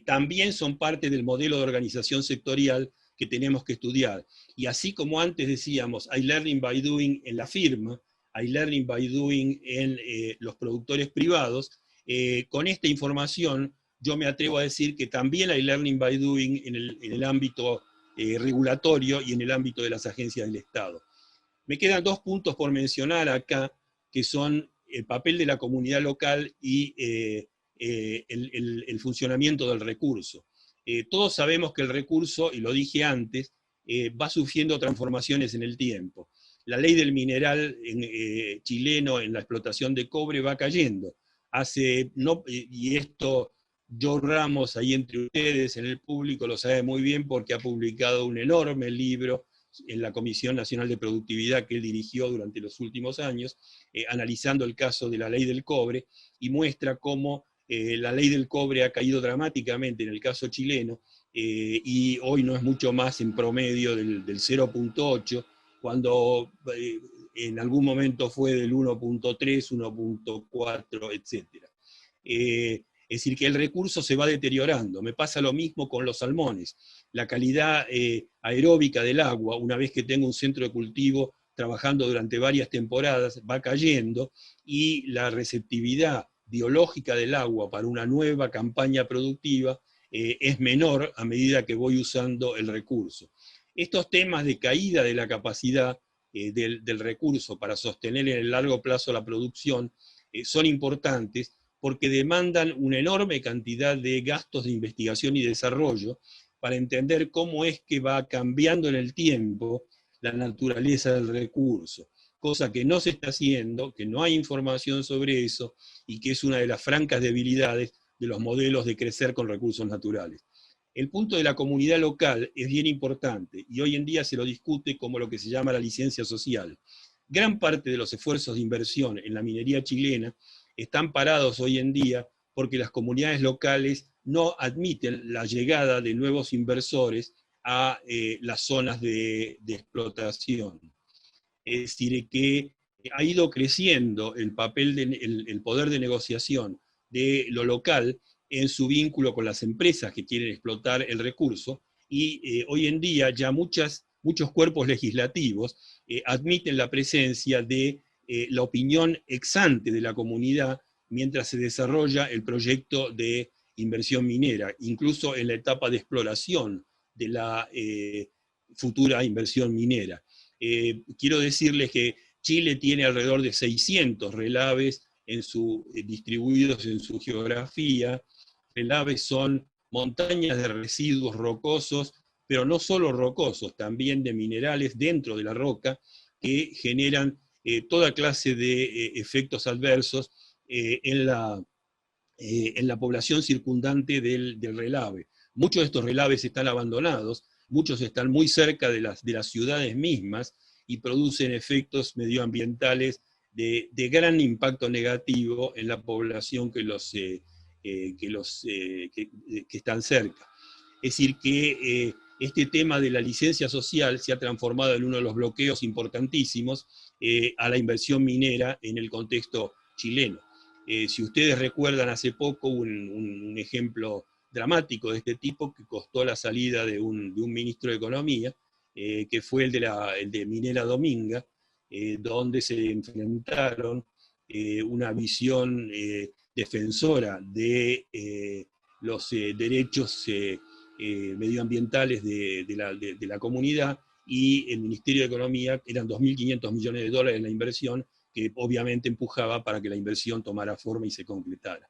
Speaker 2: también son parte del modelo de organización sectorial que tenemos que estudiar. Y así como antes decíamos, hay learning by doing en la firma, hay learning by doing en los productores privados, con esta información yo me atrevo a decir que también hay learning by doing en el ámbito regulatorio y en el ámbito de las agencias del Estado. Me quedan dos puntos por mencionar acá, que son el papel de la comunidad local y el funcionamiento del recurso. Todos sabemos que el recurso, y lo dije antes, va sufriendo transformaciones en el tiempo. La ley del mineral chileno en la explotación de cobre va cayendo. Y esto Joe Ramos, ahí entre ustedes, en el público, lo sabe muy bien porque ha publicado un enorme libro en la Comisión Nacional de Productividad que él dirigió durante los últimos años, analizando el caso de la ley del cobre, y muestra cómo la ley del cobre ha caído dramáticamente en el caso chileno, y hoy no es mucho más en promedio del 0.8, cuando en algún momento fue del 1.3, 1.4, etc. Es decir, que el recurso se va deteriorando. Me pasa lo mismo con los salmones. La calidad aeróbica del agua, una vez que tengo un centro de cultivo trabajando durante varias temporadas, va cayendo, y la receptividad biológica del agua para una nueva campaña productiva es menor a medida que voy usando el recurso. Estos temas de caída de la capacidad del recurso para sostener en el largo plazo la producción son importantes, porque demandan una enorme cantidad de gastos de investigación y desarrollo para entender cómo es que va cambiando en el tiempo la naturaleza del recurso, cosa que no se está haciendo, que no hay información sobre eso, y que es una de las francas debilidades de los modelos de crecer con recursos naturales. El punto de la comunidad local es bien importante, y hoy en día se lo discute como lo que se llama la licencia social. Gran parte de los esfuerzos de inversión en la minería chilena están parados hoy en día porque las comunidades locales no admiten la llegada de nuevos inversores a las zonas de explotación. Es decir, que ha ido creciendo el papel, el poder de negociación de lo local en su vínculo con las empresas que quieren explotar el recurso, y hoy en día ya muchos cuerpos legislativos admiten la presencia de la opinión ex ante de la comunidad mientras se desarrolla el proyecto de inversión minera, incluso en la etapa de exploración de la futura inversión minera. Quiero decirles que Chile tiene alrededor de 600 relaves distribuidos en su geografía. Relaves son montañas de residuos rocosos, pero no solo rocosos, también de minerales dentro de la roca, que generan toda clase de efectos adversos en la población circundante del relave. Muchos de estos relaves están abandonados, muchos están muy cerca de las ciudades mismas, y producen efectos medioambientales de gran impacto negativo en la población que están cerca. Es decir, que este tema de la licencia social se ha transformado en uno de los bloqueos importantísimos a la inversión minera en el contexto chileno. Si ustedes recuerdan, hace poco un ejemplo dramático de este tipo que costó la salida de un ministro de Economía, que fue el de Minera Dominga, donde se enfrentaron una visión defensora de los derechos medioambientales de la comunidad, y el Ministerio de Economía, eran 2.500 millones de dólares en la inversión, que obviamente empujaba para que la inversión tomara forma y se concretara.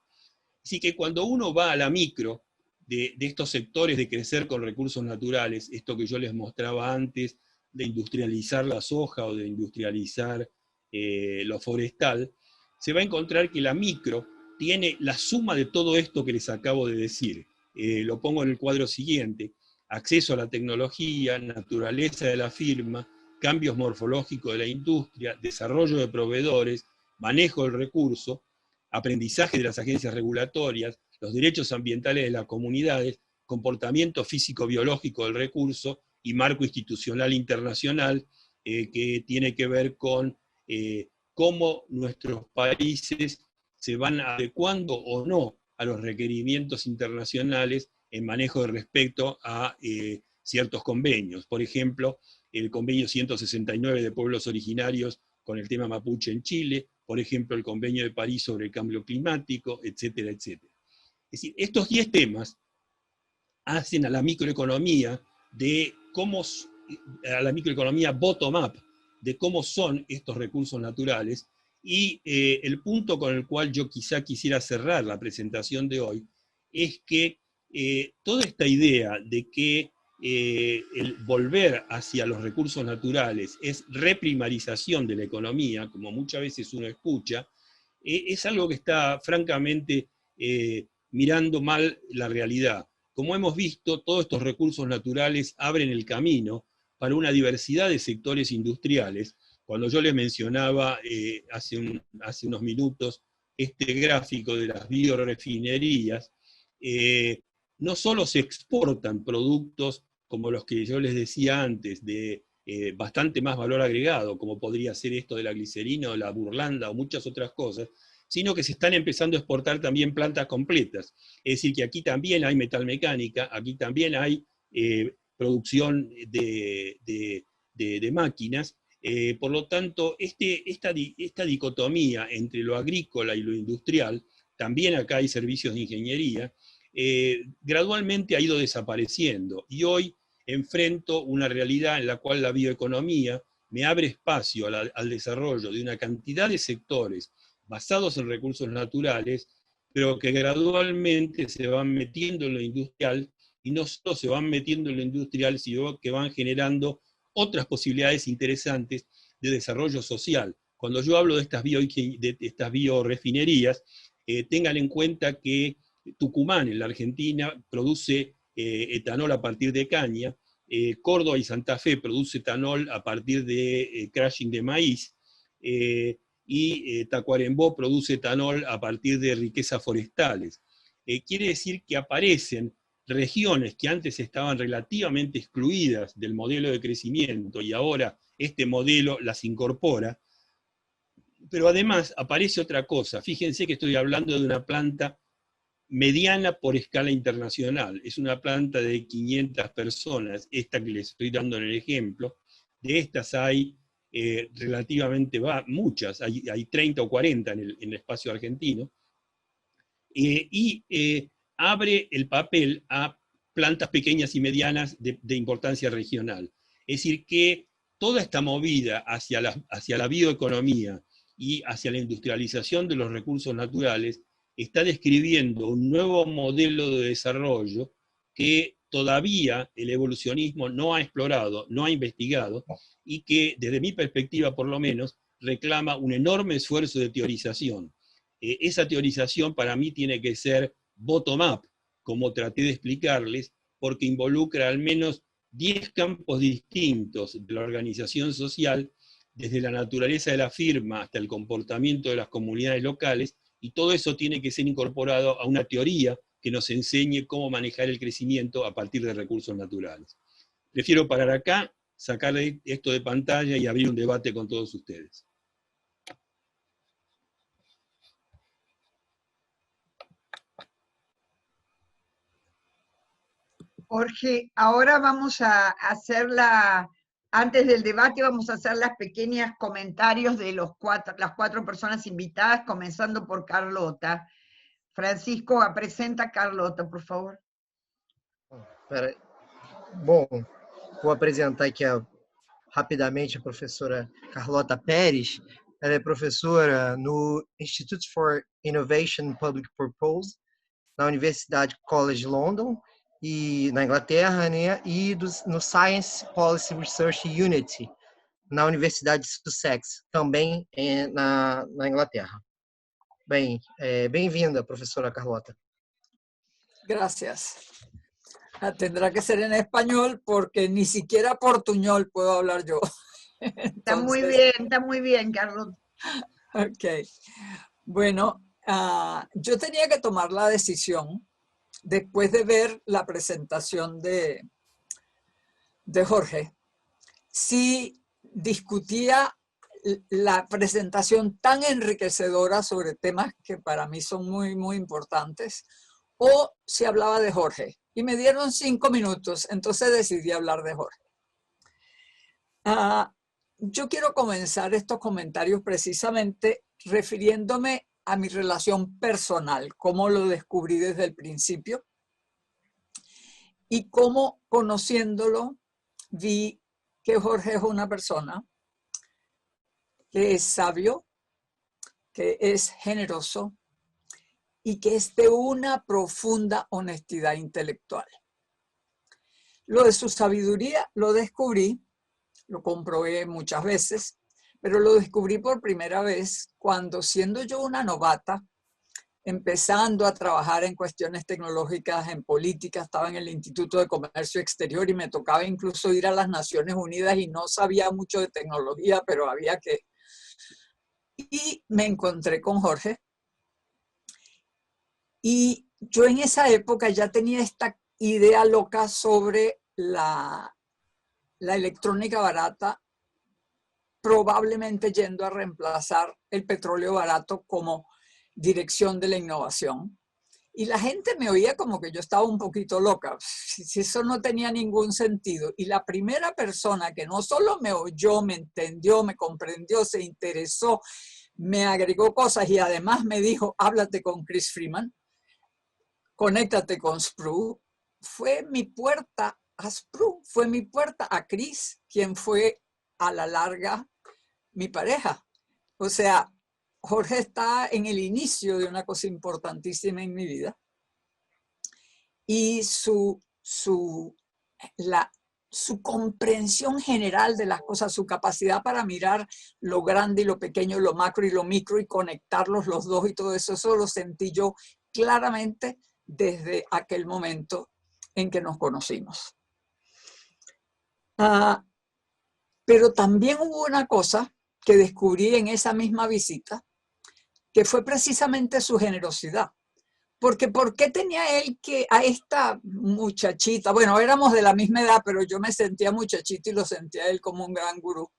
Speaker 2: Así que cuando uno va a la micro, de estos sectores de crecer con recursos naturales, esto que yo les mostraba antes, de industrializar la soja o de industrializar lo forestal, se va a encontrar que la micro tiene la suma de todo esto que les acabo de decir. Lo pongo en el cuadro siguiente: acceso a la tecnología, naturaleza de la firma, cambios morfológicos de la industria, desarrollo de proveedores, manejo del recurso, aprendizaje de las agencias regulatorias, los derechos ambientales de las comunidades, comportamiento físico-biológico del recurso y marco institucional internacional que tiene que ver con cómo nuestros países se van adecuando o no a los requerimientos internacionales en manejo de respecto a ciertos convenios. Por ejemplo, el convenio 169 de pueblos originarios con el tema mapuche en Chile, por ejemplo, el convenio de París sobre el cambio climático, etcétera, etcétera. Es decir, estos 10 temas hacen a la microeconomía a la microeconomía bottom-up, de cómo son estos recursos naturales, y el punto con el cual yo quisiera cerrar la presentación de hoy es que toda esta idea de que el volver hacia los recursos naturales es reprimarización de la economía, como muchas veces uno escucha, es algo que está francamente mirando mal la realidad. Como hemos visto, todos estos recursos naturales abren el camino para una diversidad de sectores industriales. Cuando yo les mencionaba hace unos minutos este gráfico de las biorefinerías, no solo se exportan productos como los que yo les decía antes, de bastante más valor agregado, como podría ser esto de la glicerina o la burlanda o muchas otras cosas, sino que se están empezando a exportar también plantas completas. Es decir, que aquí también hay metalmecánica, aquí también hay producción de máquinas. Por lo tanto, esta dicotomía entre lo agrícola y lo industrial, también acá hay servicios de ingeniería, gradualmente ha ido desapareciendo. Y hoy enfrento una realidad en la cual la bioeconomía me abre espacio al desarrollo de una cantidad de sectores basados en recursos naturales, pero que gradualmente se van metiendo en lo industrial, y no solo se van metiendo en lo industrial, sino que van generando otras posibilidades interesantes de desarrollo social. Cuando yo hablo de estas biorefinerías, tengan en cuenta que Tucumán, en la Argentina, produce etanol a partir de caña, Córdoba y Santa Fe produce etanol a partir de crushing de maíz, y Tacuarembó produce etanol a partir de riquezas forestales. Quiere decir que aparecen regiones que antes estaban relativamente excluidas del modelo de crecimiento y ahora este modelo las incorpora. Pero además aparece otra cosa. Fíjense que estoy hablando de una planta mediana por escala internacional. Es una planta de 500 personas, esta que les estoy dando en el ejemplo. De estas hay relativamente muchas, hay 30 o 40 en el espacio argentino, abre el papel a plantas pequeñas y medianas de importancia regional. Es decir, que toda esta movida hacia la bioeconomía y hacia la industrialización de los recursos naturales está describiendo un nuevo modelo de desarrollo que todavía el evolucionismo no ha explorado, no ha investigado, y que, desde mi perspectiva por lo menos, reclama un enorme esfuerzo de teorización. Esa teorización para mí tiene que ser bottom-up, como traté de explicarles, porque involucra al menos 10 campos distintos de la organización social, desde la naturaleza de la firma hasta el comportamiento de las comunidades locales, y todo eso tiene que ser incorporado a una teoría que nos enseñe cómo manejar el crecimiento a partir de recursos naturales. Prefiero parar acá, sacarle esto de pantalla y abrir un debate con todos ustedes.
Speaker 3: Jorge, ahora vamos a hacer antes del debate vamos a hacer las pequeños comentarios de las 4 personas invitadas, comenzando por Carlota. Francisco, presenta a Carlota, por favor.
Speaker 4: Bom, vou apresentar aqui rapidamente a professora Carlota Pérez. Ela é professora no Institute for Innovation and Public Purpose, na Universidade College London, na Inglaterra, né? E no Science Policy Research Unit, na Universidade de Sussex, também na Inglaterra. Bem, bem-vinda, professora Carlota.
Speaker 5: Gracias. Tendrá que ser en español porque ni siquiera portuñol puedo hablar yo. Entonces,
Speaker 3: está muy bien, Carlos.
Speaker 5: Ok. Bueno, yo tenía que tomar la decisión después de ver la presentación de Jorge, si discutía la presentación tan enriquecedora sobre temas que para mí son muy, muy importantes, o si hablaba de Jorge. Y me dieron 5 minutos, entonces decidí hablar de Jorge. Yo quiero comenzar estos comentarios precisamente refiriéndome a mi relación personal, cómo lo descubrí desde el principio y cómo, conociéndolo, vi que Jorge es una persona que es sabio, que es generoso y que es de una profunda honestidad intelectual. Lo de su sabiduría lo descubrí, lo comprobé muchas veces, pero lo descubrí por primera vez cuando, siendo yo una novata, empezando a trabajar en cuestiones tecnológicas, en política, estaba en el Instituto de Comercio Exterior y me tocaba incluso ir a las Naciones Unidas y no sabía mucho de tecnología, pero había que... Y me encontré con Jorge. Y yo en esa época ya tenía esta idea loca sobre la electrónica barata, probablemente yendo a reemplazar el petróleo barato como dirección de la innovación. Y la gente me oía como que yo estaba un poquito loca, si eso no tenía ningún sentido. Y la primera persona que no solo me oyó, me entendió, me comprendió, se interesó, me agregó cosas y además me dijo, háblate con Chris Freeman, conéctate con Spru, fue mi puerta a Spru, fue mi puerta a Chris, quien fue a la larga mi pareja. O sea, Jorge está en el inicio de una cosa importantísima en mi vida y su comprensión general de las cosas, su capacidad para mirar lo grande y lo pequeño, lo macro y lo micro y conectarlos los dos y todo eso, eso lo sentí yo claramente desde aquel momento en que nos conocimos. Pero también hubo una cosa que descubrí en esa misma visita, que fue precisamente su generosidad. Porque ¿por qué tenía él que a esta muchachita? Bueno, éramos de la misma edad, pero yo me sentía muchachita y lo sentía él como un gran gurú.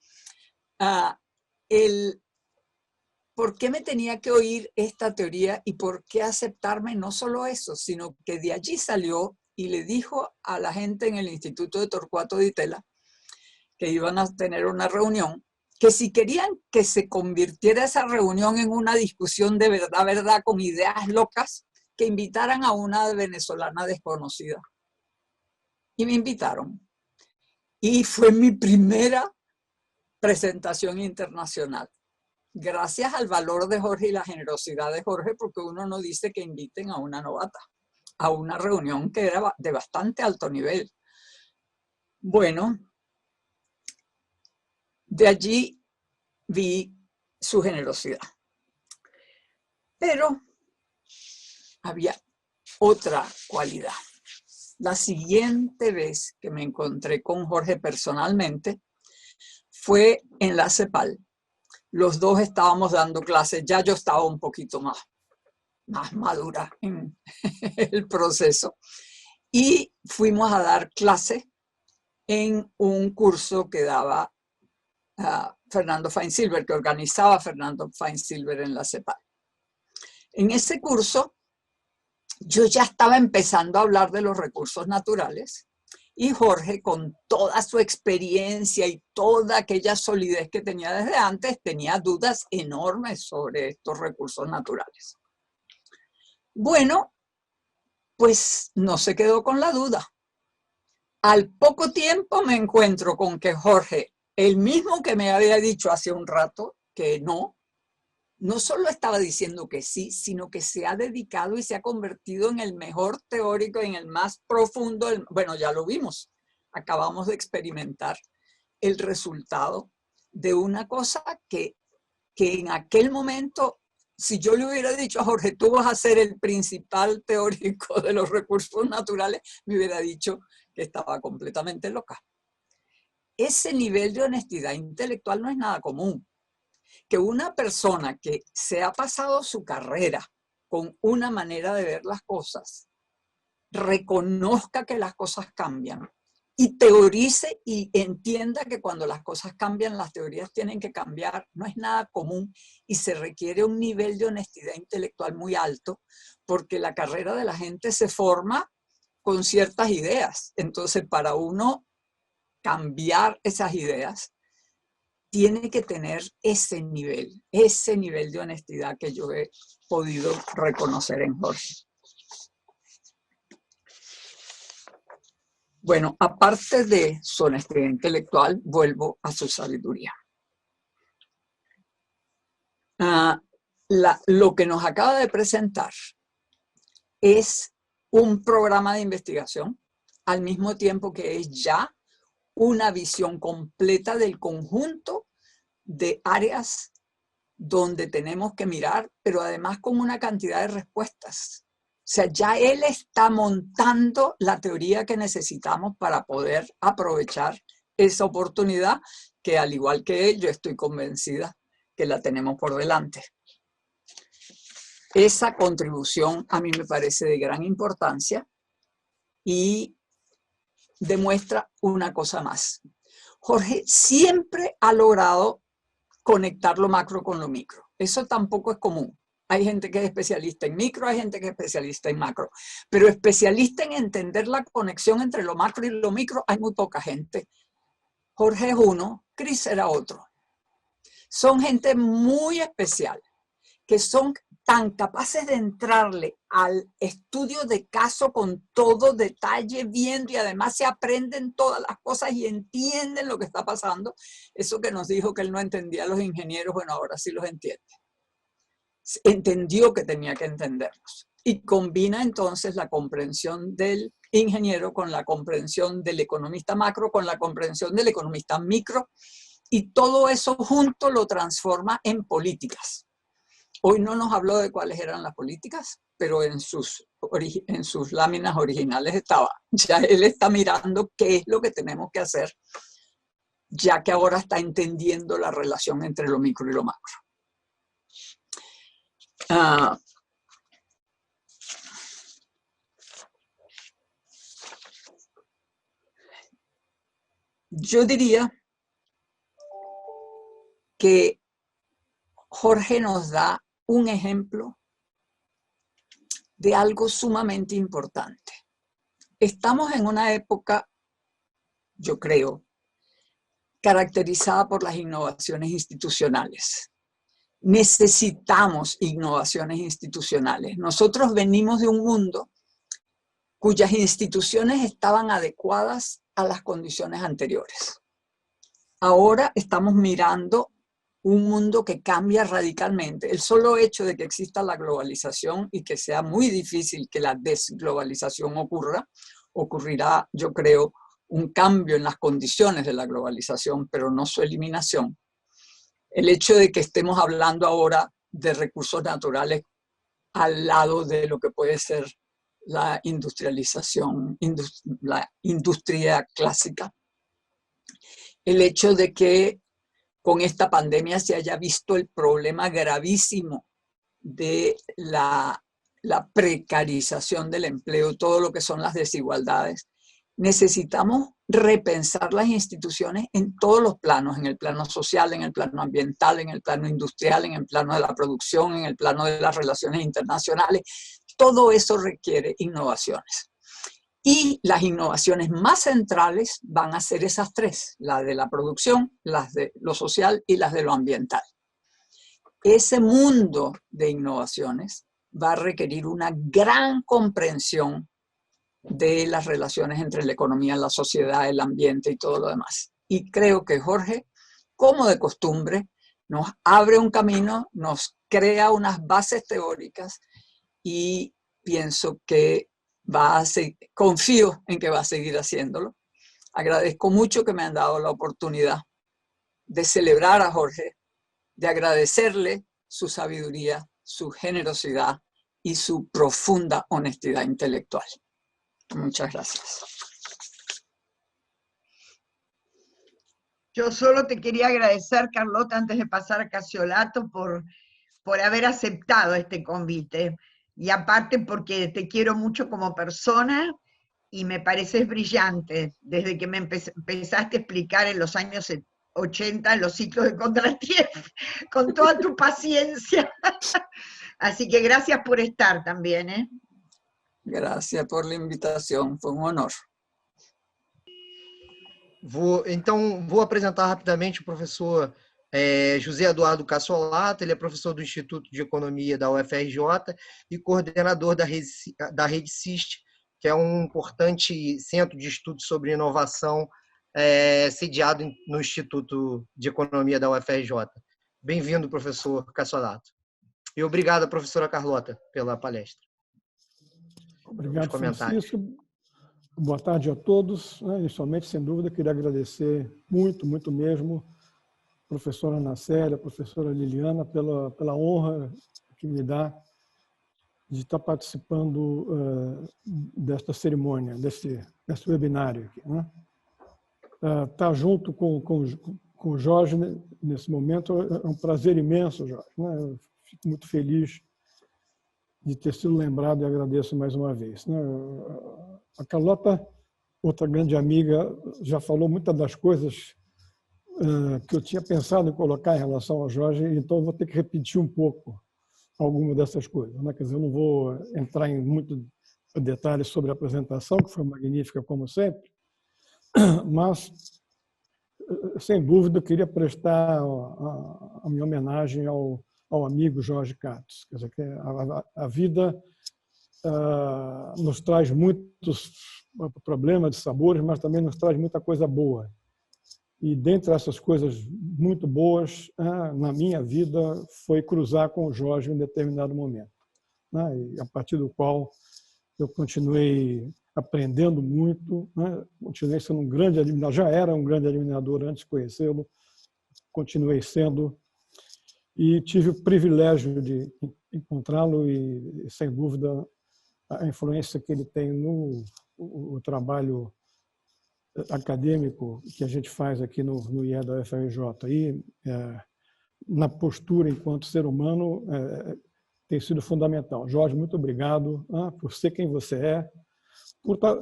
Speaker 5: ¿Por qué me tenía que oír esta teoría y por qué aceptarme no solo eso, sino que de allí salió y le dijo a la gente en el Instituto de Torcuato Di Tella que iban a tener una reunión, que si querían que se convirtiera esa reunión en una discusión de verdad, con ideas locas, que invitaran a una venezolana desconocida. Y me invitaron. Y fue mi primera presentación internacional. Gracias al valor de Jorge y la generosidad de Jorge, porque uno no dice que inviten a una novata, a una reunión que era de bastante alto nivel. Bueno, de allí vi su generosidad. Pero había otra cualidad. La siguiente vez que me encontré con Jorge personalmente fue en la CEPAL. Los dos estábamos dando clases, ya yo estaba un poquito más madura en el proceso. Y fuimos a dar clase en un curso que daba Fernando Feinsilver, que organizaba Fernando Feinsilver en la CEPAL. En ese curso yo ya estaba empezando a hablar de los recursos naturales y Jorge, con toda su experiencia y toda aquella solidez que tenía desde antes, tenía dudas enormes sobre estos recursos naturales. Bueno, pues no se quedó con la duda. Al poco tiempo me encuentro con que Jorge, el mismo que me había dicho hace un rato que no no solo estaba diciendo que sí, sino que se ha dedicado y se ha convertido en el mejor teórico, en el más profundo. Bueno, ya lo vimos, acabamos de experimentar el resultado de una cosa que en aquel momento, si yo le hubiera dicho a Jorge, tú vas a ser el principal teórico de los recursos naturales, me hubiera dicho que estaba completamente loca. Ese nivel de honestidad intelectual no es nada común. Que una persona que se ha pasado su carrera con una manera de ver las cosas, reconozca que las cosas cambian y teorice y entienda que cuando las cosas cambian, las teorías tienen que cambiar, no es nada común y se requiere un nivel de honestidad intelectual muy alto, porque la carrera de la gente se forma con ciertas ideas. Entonces, para uno cambiar esas ideas, tiene que tener ese nivel de honestidad que yo he podido reconocer en Jorge. Bueno, aparte de su honestidad intelectual, vuelvo a su sabiduría. Lo que nos acaba de presentar es un programa de investigación, al mismo tiempo que es ya una visión completa del conjunto de áreas donde tenemos que mirar, pero además con una cantidad de respuestas. O sea, ya él está montando la teoría que necesitamos para poder aprovechar esa oportunidad que, al igual que él, yo estoy convencida que la tenemos por delante. Esa contribución a mí me parece de gran importancia y demuestra una cosa más. Jorge siempre ha logrado conectar lo macro con lo micro. Eso tampoco es común. Hay gente que es especialista en micro, hay gente que es especialista en macro. Pero especialista en entender la conexión entre lo macro y lo micro, hay muy poca gente. Jorge es uno, Chris era otro. Son gente muy especial, que son tan capaces de entrarle al estudio de caso con todo detalle, viendo, y además se aprenden todas las cosas y entienden lo que está pasando. Eso que nos dijo que él no entendía a los ingenieros, bueno, ahora sí los entiende. Entendió que tenía que entenderlos. Y combina entonces la comprensión del ingeniero con la comprensión del economista macro, con la comprensión del economista micro, y todo eso junto lo transforma en políticas. Hoy no nos habló de cuáles eran las políticas, pero en sus láminas originales estaba. Ya él está mirando qué es lo que tenemos que hacer, ya que ahora está entendiendo la relación entre lo micro y lo macro. Yo diría que Jorge nos da un ejemplo de algo sumamente importante. Estamos en una época, yo creo, caracterizada por las innovaciones institucionales. Necesitamos innovaciones institucionales. Nosotros venimos de un mundo cuyas instituciones estaban adecuadas a las condiciones anteriores. Ahora estamos mirando un mundo que cambia radicalmente. El solo hecho de que exista la globalización y que sea muy difícil que la desglobalización ocurrirá, yo creo, un cambio en las condiciones de la globalización, pero no su eliminación. El hecho de que estemos hablando ahora de recursos naturales al lado de lo que puede ser la industrialización, la industria clásica. El hecho de que con esta pandemia se haya visto el problema gravísimo de la precarización del empleo, todo lo que son las desigualdades. Necesitamos repensar las instituciones en todos los planos, en el plano social, en el plano ambiental, en el plano industrial, en el plano de la producción, en el plano de las relaciones internacionales. Todo eso requiere innovaciones. Y las innovaciones más centrales van a ser esas tres, las de la producción, las de lo social y las de lo ambiental. Ese mundo de innovaciones va a requerir una gran comprensión de las relaciones entre la economía, la sociedad, el ambiente y todo lo demás. Y creo que Jorge, como de costumbre, nos abre un camino, nos crea unas bases teóricas y pienso que confío en que va a seguir haciéndolo. Agradezco mucho que me han dado la oportunidad de celebrar a Jorge, de agradecerle su sabiduría, su generosidad y su profunda honestidad intelectual. Muchas gracias.
Speaker 3: Yo solo te quería agradecer, Carlota, antes de pasar a Cassiolato, por haber aceptado este convite. Y aparte porque te quiero mucho como persona y me pareces brillante. Desde que me empezaste a explicar en los años 80 los ciclos de Kondratiev, con toda tu paciencia. Así que gracias por estar también, ¿eh?
Speaker 5: Gracias por la invitação, foi um honor.
Speaker 4: Vou apresentar rapidamente o professor José Eduardo Cassiolato. Ele é professor do Instituto de Economia da UFRJ e coordenador da Rede CIST, que é um importante centro de estudos sobre inovação sediado no Instituto de Economia da UFRJ. Bem-vindo, professor Cassiolato. E obrigado, professora Carlota, pela palestra.
Speaker 6: Obrigado, Francisco. Boa tarde a todos. Inicialmente, sem dúvida, queria agradecer muito, muito mesmo a professora Ana Célia, a professora Liliana, pela honra que me dá de estar participando desta cerimônia, desse webinário aqui, né? Estar junto com o Jorge nesse momento é um prazer imenso, Jorge, né? Eu fico muito feliz de ter sido lembrado e agradeço mais uma vez, né? A Carlota, outra grande amiga, já falou muitas das coisas que eu tinha pensado em colocar em relação ao Jorge, então eu vou ter que repetir um pouco algumas dessas coisas, né? Quer dizer, eu não vou entrar em muito detalhes sobre a apresentação, que foi magnífica como sempre, mas, sem dúvida, eu queria prestar a minha homenagem ao amigo Jorge Katz. Quer dizer, que a vida nos traz muitos problemas de sabores, mas também nos traz muita coisa boa. E dentre essas coisas muito boas, na minha vida, foi cruzar com o Jorge em um determinado momento, né? E a partir do qual eu continuei aprendendo muito, né? Continuei sendo um grande admirador, já era um grande admirador antes de conhecê-lo, continuei sendo, e tive o privilégio de encontrá-lo e, sem dúvida, a influência que ele tem no trabalho acadêmico que a gente faz aqui no IE da UFRJ. E na postura enquanto ser humano tem sido fundamental. Jorge, muito obrigado por ser quem você é,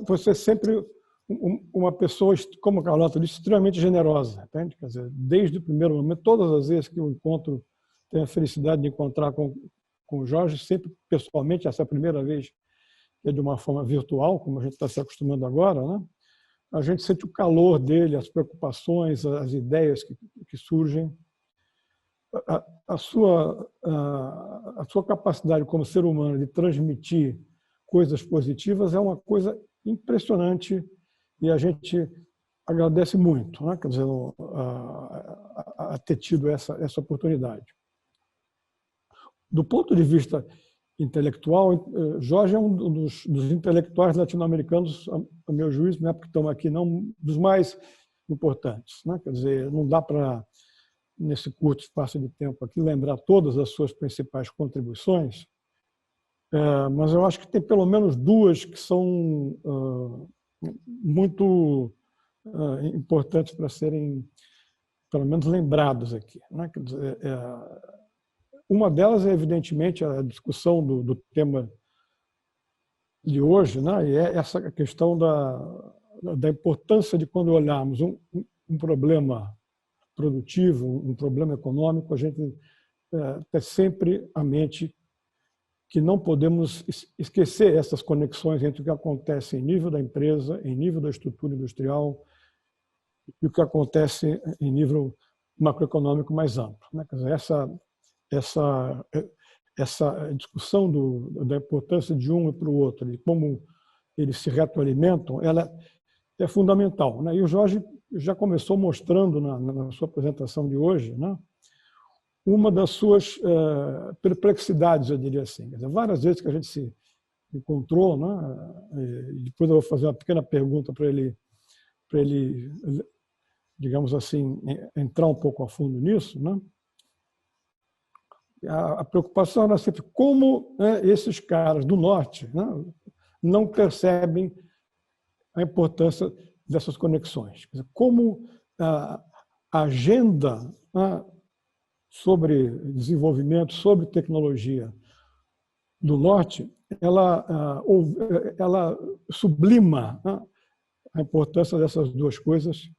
Speaker 6: por ser sempre uma pessoa, como a Carlota disse, extremamente generosa. Entende? Quer dizer, desde o primeiro momento, todas as vezes que eu tenho a felicidade de encontrar com o Jorge, sempre pessoalmente, essa é a primeira vez que é de uma forma virtual, como a gente está se acostumando agora, né? A gente sente o calor dele, as preocupações, as ideias que surgem. A sua capacidade como ser humano de transmitir coisas positivas é uma coisa impressionante e a gente agradece muito, né? Quer dizer, a ter tido essa oportunidade. Do ponto de vista intelectual, Jorge é um dos intelectuais latino-americanos, a meu juízo, né, porque estão aqui, não dos mais importantes, né? Quer dizer, não dá para, nesse curto espaço de tempo aqui, lembrar todas as suas principais contribuições, mas eu acho que tem pelo menos duas que são muito importantes para serem, pelo menos, lembradas aqui, né? Quer dizer, uma delas é, evidentemente, a discussão do tema de hoje, né? E é essa questão da importância de, quando olharmos um problema produtivo, um problema econômico, a gente ter sempre à mente que não podemos esquecer essas conexões entre o que acontece em nível da empresa, em nível da estrutura industrial e o que acontece em nível macroeconômico mais amplo, né? Quer dizer, essa discussão da importância de um e para o outro, de como eles se retroalimentam, ela é fundamental, né? E o Jorge já começou mostrando na sua apresentação de hoje, né, uma das suas perplexidades, eu diria assim. Quer dizer, várias vezes que a gente se encontrou, né? E depois eu vou fazer uma pequena pergunta para ele, digamos assim, entrar um pouco a fundo nisso, né? A preocupação era sempre como, né, esses caras do norte, né, não percebem a importância dessas conexões. Quer dizer, como a agenda, né, sobre desenvolvimento, sobre tecnologia do norte, ela sublima, né, a importância dessas duas coisas,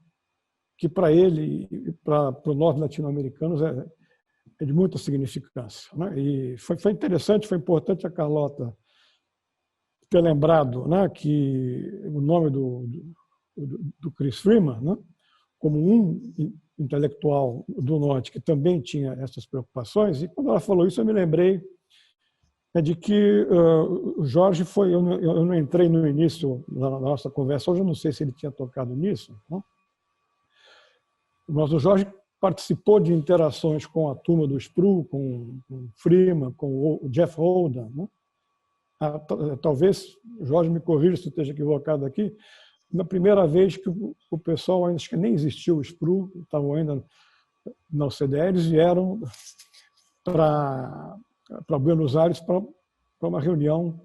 Speaker 6: que para ele e para o norte latino-americanos é de muita significância, né? E foi interessante, foi importante a Carlota ter lembrado, né, que o nome do Chris Freeman, né, como um intelectual do norte que também tinha essas preocupações. E quando ela falou isso, eu me lembrei de que o Jorge foi... Eu não entrei no início da nossa conversa, hoje eu não sei se ele tinha tocado nisso, né? Mas o Jorge participou de interações com a turma do SPRU, com o Freeman, com o Jeff Holden, né? Talvez, Jorge me corrija se eu esteja equivocado aqui, na primeira vez que o pessoal, ainda acho que nem existiu o SPRU, estavam ainda na OCDE, eles vieram para Buenos Aires para uma reunião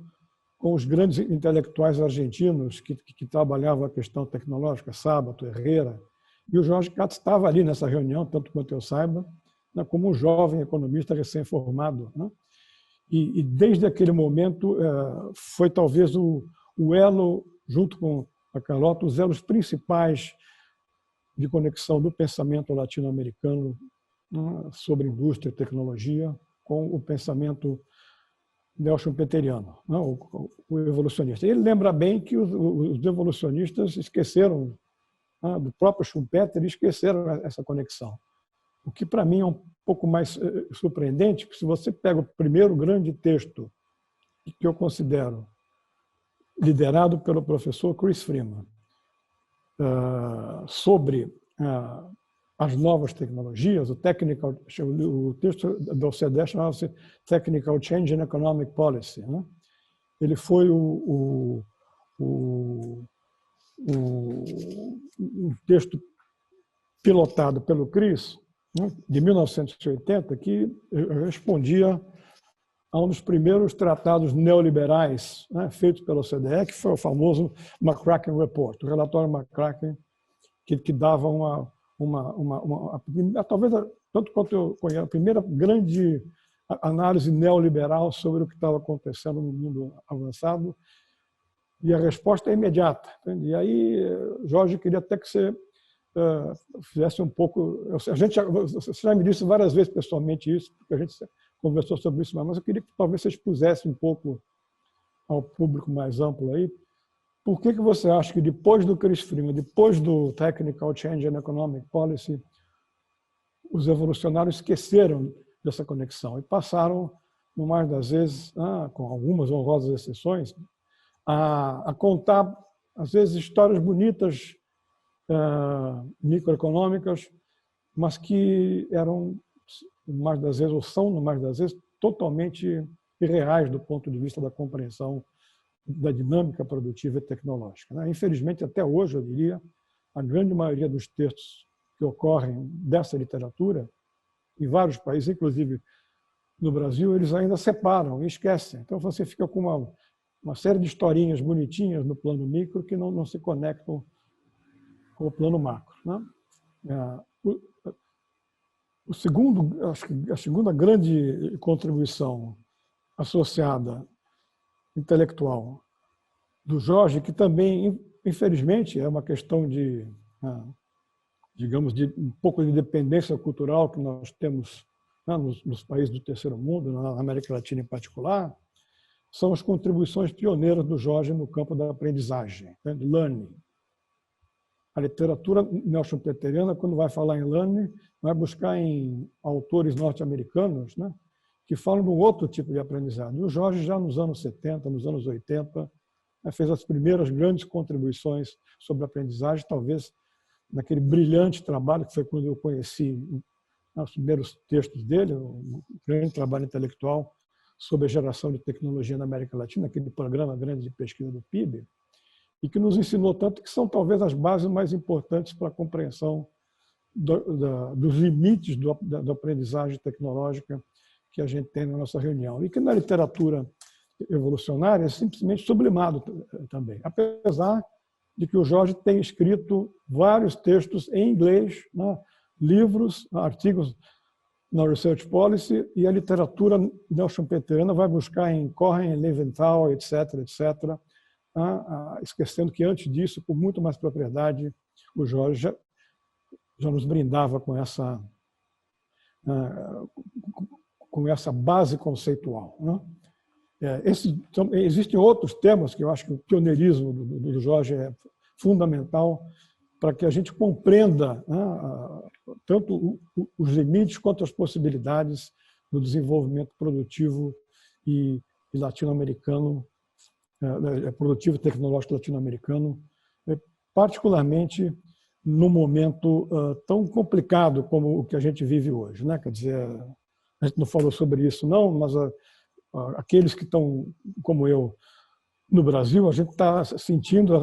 Speaker 6: com os grandes intelectuais argentinos que trabalhavam a questão tecnológica, Sábato, Herrera. E o Jorge Katz estava ali nessa reunião, tanto quanto eu saiba, né, como um jovem economista recém-formado, né? E desde aquele momento foi talvez o elo, junto com a Carlota, os elos principais de conexão do pensamento latino-americano, né, sobre indústria e tecnologia com o pensamento nelson-peteriano, né, o evolucionista. Ele lembra bem que os evolucionistas esqueceram, do próprio Schumpeter, esqueceram essa conexão. O que, para mim, é um pouco mais surpreendente, porque se você pega o primeiro grande texto que eu considero liderado pelo professor Chris Freeman, sobre as novas tecnologias, o texto da OCDE chamava-se Technical Change in Economic Policy, né? Ele foi um texto pilotado pelo Chris, né, de 1980, que respondia a um dos primeiros tratados neoliberais, né, feitos pela OCDE, que foi o famoso McCracken Report, o relatório McCracken, que dava talvez, tanto quanto eu conheço, a primeira grande análise neoliberal sobre o que estava acontecendo no mundo avançado. E a resposta é imediata. Entende? E aí, Jorge, queria até que você fizesse um pouco... Você já me disse várias vezes pessoalmente isso, porque a gente conversou sobre isso, mas eu queria que talvez você expusesse um pouco ao público mais amplo aí. Por que você acha que depois do Chris Freeman, depois do Technical Change in Economic Policy, os evolucionários esqueceram dessa conexão e passaram, no mais das vezes, com algumas honrosas exceções, a contar, às vezes, histórias bonitas, microeconômicas, mas que eram, mais das vezes, ou são, no mais das vezes, totalmente irreais do ponto de vista da compreensão da dinâmica produtiva e tecnológica, né? Infelizmente, até hoje, eu diria, a grande maioria dos textos que ocorrem dessa literatura, em vários países, inclusive no Brasil, eles ainda separam e esquecem. Então, você fica com uma série de historinhas bonitinhas no plano micro que não se conectam com o plano macro, né? Acho que a segunda grande contribuição associada intelectual do Jorge, que também, infelizmente, é uma questão de, digamos, de um pouco de dependência cultural que nós temos, né, nos países do terceiro mundo, na América Latina em particular, são as contribuições pioneiras do Jorge no campo da aprendizagem, né, de learning. A literatura nelson-peteriana, quando vai falar em learning, vai buscar em autores norte-americanos, né, que falam de um outro tipo de aprendizagem. E o Jorge, já nos anos 70, nos anos 80, fez as primeiras grandes contribuições sobre a aprendizagem, talvez naquele brilhante trabalho que foi quando eu conheci os primeiros textos dele, um grande trabalho intelectual sobre a geração de tecnologia na América Latina, aquele programa grande de pesquisa do PIB, e que nos ensinou tanto que são talvez as bases mais importantes para a compreensão dos limites da aprendizagem tecnológica que a gente tem na nossa reunião. E que na literatura evolucionária é simplesmente sublimado também, apesar de que o Jorge tem escrito vários textos em inglês, né, livros, artigos na Research Policy, e a literatura neo-schumpeteriana vai buscar em Cohen, Leventhal, etc., etc., esquecendo que antes disso, com muito mais propriedade, o Jorge já nos brindava com essa base conceitual, né? Existem outros temas que eu acho que o pioneirismo do Jorge é fundamental para que a gente compreenda, né, tanto os limites quanto as possibilidades do desenvolvimento produtivo e latino-americano, produtivo e tecnológico latino-americano, particularmente num momento tão complicado como o que a gente vive hoje, né? Quer dizer, a gente não falou sobre isso não, mas aqueles que estão, como eu, no Brasil, a gente está sentindo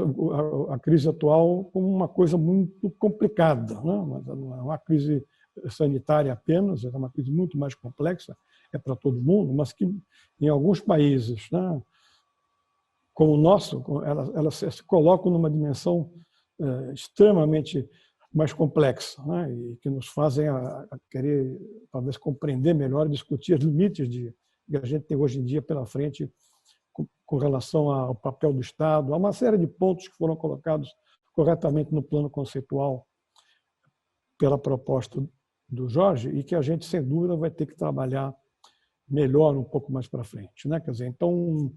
Speaker 6: a crise atual como uma coisa muito complicada, né? Mas não é uma crise sanitária apenas, é uma crise muito mais complexa, é para todo mundo, mas que em alguns países, né, como o nosso, elas se colocam numa dimensão extremamente mais complexa, né, e que nos fazem a querer, talvez, compreender melhor e discutir os limites que a gente tem hoje em dia pela frente com relação ao papel do Estado. Há uma série de pontos que foram colocados corretamente no plano conceitual pela proposta do Jorge e que a gente, sem dúvida, vai ter que trabalhar melhor um pouco mais para frente, né? Quer dizer, então,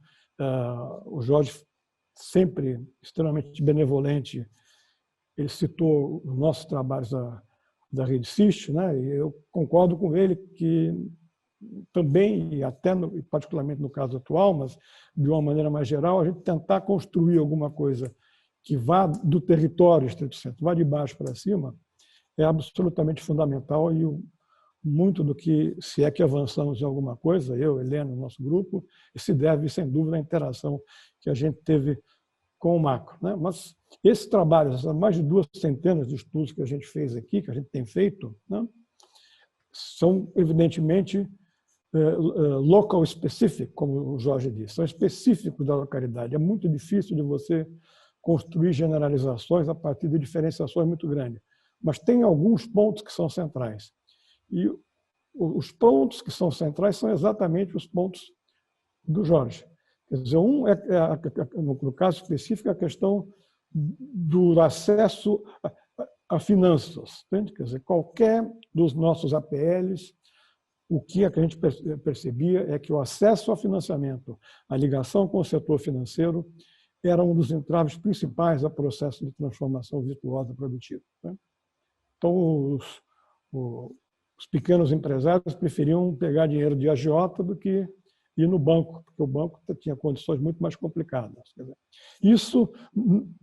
Speaker 6: o Jorge, sempre extremamente benevolente, ele citou os nossos trabalhos da Rede CIST, né? E eu concordo com ele que também, e até particularmente no caso atual, mas de uma maneira mais geral, a gente tentar construir alguma coisa que vá do território estrito centro, vá de baixo para cima, é absolutamente fundamental e muito do que, se é que avançamos em alguma coisa, eu, Helena, nosso grupo, se deve, sem dúvida, à interação que a gente teve com o macro, né? Mas esse trabalho, essas mais de 2 centenas de estudos que a gente fez aqui, que a gente tem feito, né, são, evidentemente, local specific, como o Jorge disse, são específicos da localidade. É muito difícil de você construir generalizações a partir de diferenciações muito grandes. Mas tem alguns pontos que são centrais. E os pontos que são centrais são exatamente os pontos do Jorge. Quer dizer, no caso específico, a questão do acesso a finanças. Entende? Quer dizer, qualquer dos nossos APLs, o que a gente percebia é que o acesso ao financiamento, a ligação com o setor financeiro, era um dos entraves principais ao processo de transformação virtuosa produtiva, né? Então, os pequenos empresários preferiam pegar dinheiro de agiota do que ir no banco, porque o banco tinha condições muito mais complicadas. Quer dizer, isso,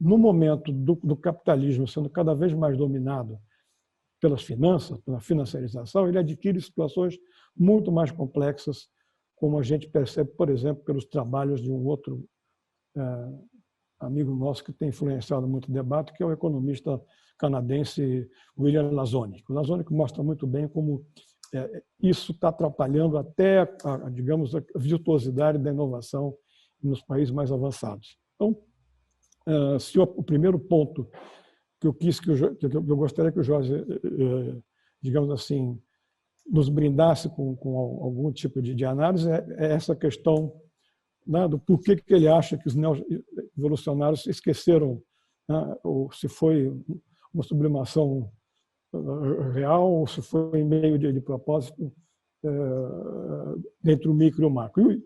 Speaker 6: no momento do capitalismo sendo cada vez mais dominado pelas finanças, pela financiarização, ele adquire situações muito mais complexas, como a gente percebe, por exemplo, pelos trabalhos de um outro amigo nosso que tem influenciado muito o debate, que é o economista canadense William Lazonic. O Lazonic mostra muito bem como isso está atrapalhando até, digamos, a virtuosidade da inovação nos países mais avançados. Então, se o primeiro ponto que eu gostaria que o Jorge, digamos assim, nos brindasse com algum tipo de análise é essa questão, né, do porquê que ele acha que os neo-evolucionários esqueceram, né, ou se foi uma sublimação real ou se foi em meio de propósito entre o micro e o macro.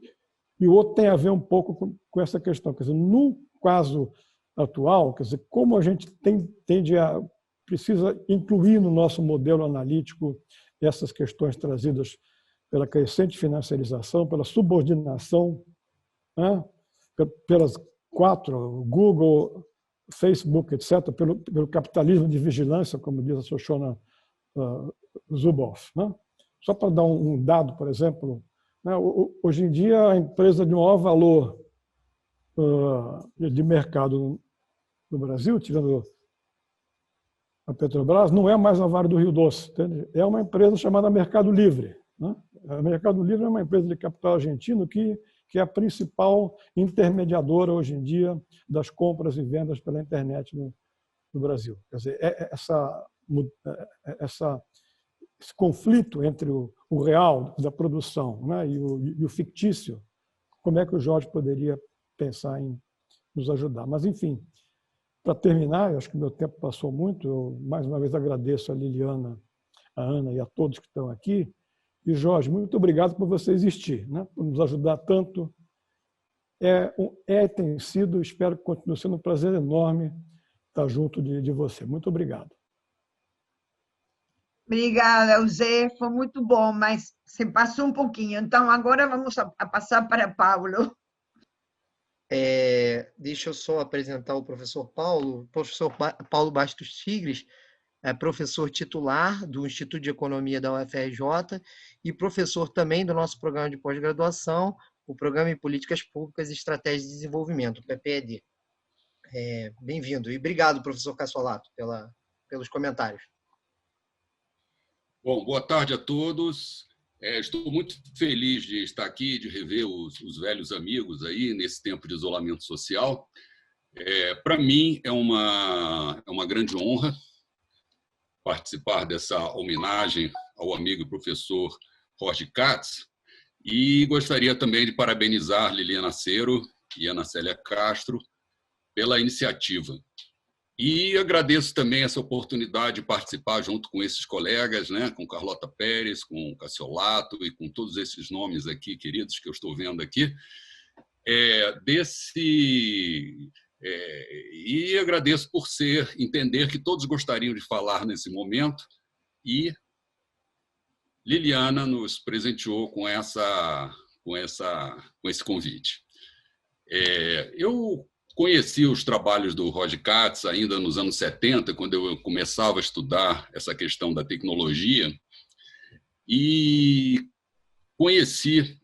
Speaker 6: E o outro tem a ver um pouco com essa questão. Quer dizer, no caso atual, quer dizer, como a gente precisa incluir no nosso modelo analítico essas questões trazidas pela crescente financiarização, pela subordinação, né, pelas 4, Google, Facebook, etc., pelo capitalismo de vigilância, como diz a Shoshana Zuboff, né? Só para dar um dado, por exemplo, né? Hoje em dia a empresa de maior valor de mercado no Brasil, tirando a Petrobras, não é mais a Vale do Rio Doce, entende? É uma empresa chamada Mercado Livre, né? A Mercado Livre é uma empresa de capital argentino que é a principal intermediadora hoje em dia das compras e vendas pela internet no Brasil. Quer dizer, esse conflito entre o real da produção, né, e o fictício, como é que o Jorge poderia pensar em nos ajudar? Mas, enfim, para terminar, eu acho que o meu tempo passou muito, eu mais uma vez agradeço a Liliana, a Ana e a todos que estão aqui. E, Jorge, muito obrigado por você existir, né, por nos ajudar tanto. Tem sido, espero que continue sendo um prazer enorme estar junto de você. Muito obrigado.
Speaker 3: Obrigada, José. Foi muito bom, mas se passou um pouquinho. Então, agora vamos a passar para Paulo.
Speaker 4: Deixa eu só apresentar o professor Paulo. O professor Paulo Bastos Tigres é professor titular do Instituto de Economia da UFRJ e professor também do nosso programa de pós-graduação, o Programa em Políticas Públicas e Estratégias de Desenvolvimento, o PPED. Bem-vindo. E obrigado, professor Cassolato, pelos comentários.
Speaker 7: Bom, boa tarde a todos. Estou muito feliz de estar aqui, de rever os velhos amigos aí nesse tempo de isolamento social. Para mim é uma grande honra participar dessa homenagem ao amigo e professor Jorge Katz, e gostaria também de parabenizar Liliana Cero e Ana Célia Castro pela iniciativa. E agradeço também essa oportunidade de participar junto com esses colegas, né, com Carlota Pérez, com Cassiolato e com todos esses nomes aqui, queridos, que eu estou vendo aqui, e agradeço por entender que todos gostariam de falar nesse momento, e Liliana nos presenteou com esse convite. Eu conheci os trabalhos do Roger Katz ainda nos anos 70, quando eu começava a estudar essa questão da tecnologia, e conheci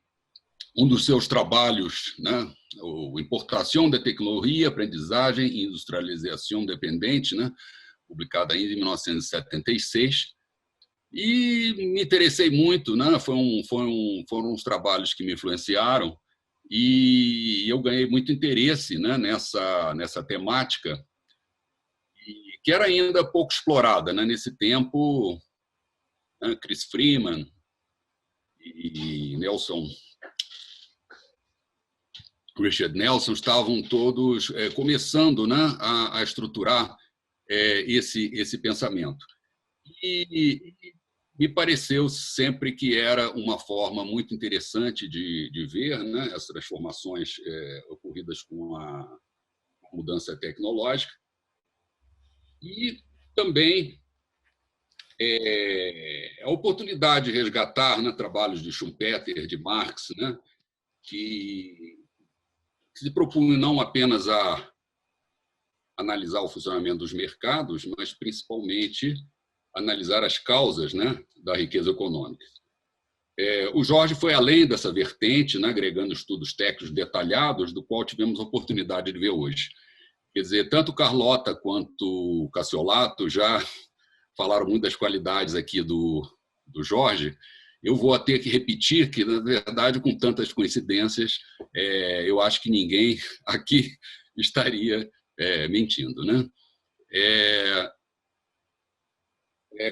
Speaker 7: um dos seus trabalhos, né, o Importação da Tecnologia, Aprendizagem e Industrialização Dependente, né, publicado ainda em 1976, e me interessei muito, né, foram uns trabalhos que me influenciaram, e eu ganhei muito interesse, né, nessa temática, que era ainda pouco explorada, né? Nesse tempo, né, Chris Freeman e Richard Nelson estavam todos começando, né, a estruturar esse pensamento. E me pareceu sempre que era uma forma muito interessante de ver, né, as transformações ocorridas com a mudança tecnológica, e também a oportunidade de resgatar, né, trabalhos de Schumpeter, de Marx, né, que se propunham não apenas a analisar o funcionamento dos mercados, mas principalmente analisar as causas, né, da riqueza econômica. O Jorge foi além dessa vertente, né, agregando estudos técnicos detalhados, do qual tivemos a oportunidade de ver hoje. Quer dizer, tanto Carlota quanto Cassiolato já falaram muito das qualidades aqui do Jorge. Eu vou ter que repetir que, na verdade, com tantas coincidências, eu acho que ninguém aqui estaria mentindo, né?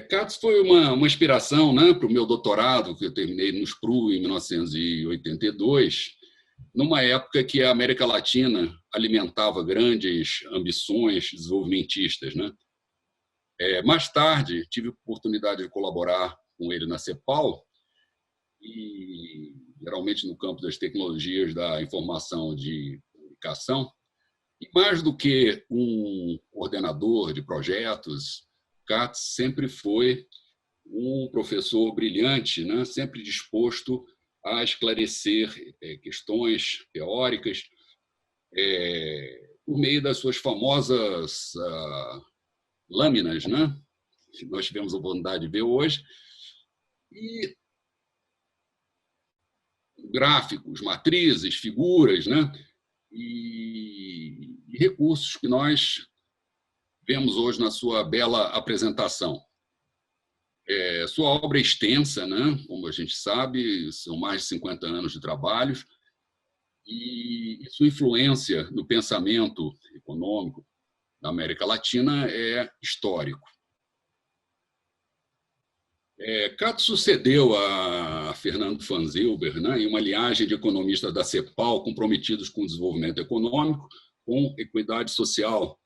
Speaker 7: Katz foi uma inspiração, né, para o meu doutorado, que eu terminei no SPRU em 1982, numa época que a América Latina alimentava grandes ambições desenvolvimentistas, né? Mais tarde, tive a oportunidade de colaborar com ele na CEPAL, e geralmente no campo das tecnologias da informação de comunicação, e mais do que um coordenador de projetos, Katz sempre foi um professor brilhante, né? Sempre disposto a esclarecer questões teóricas por meio das suas famosas lâminas, né? que nós tivemos a oportunidade de ver hoje, e gráficos, matrizes, figuras, né? E recursos que nós vemos hoje na sua bela apresentação. Sua obra é extensa, né? Como a gente sabe, são mais de 50 anos de trabalhos, e sua influência no pensamento econômico da América Latina é histórico. Katz sucedeu a Fernando Fanzilber, né, em uma linhagem de economistas da CEPAL comprometidos com o desenvolvimento econômico, com equidade social,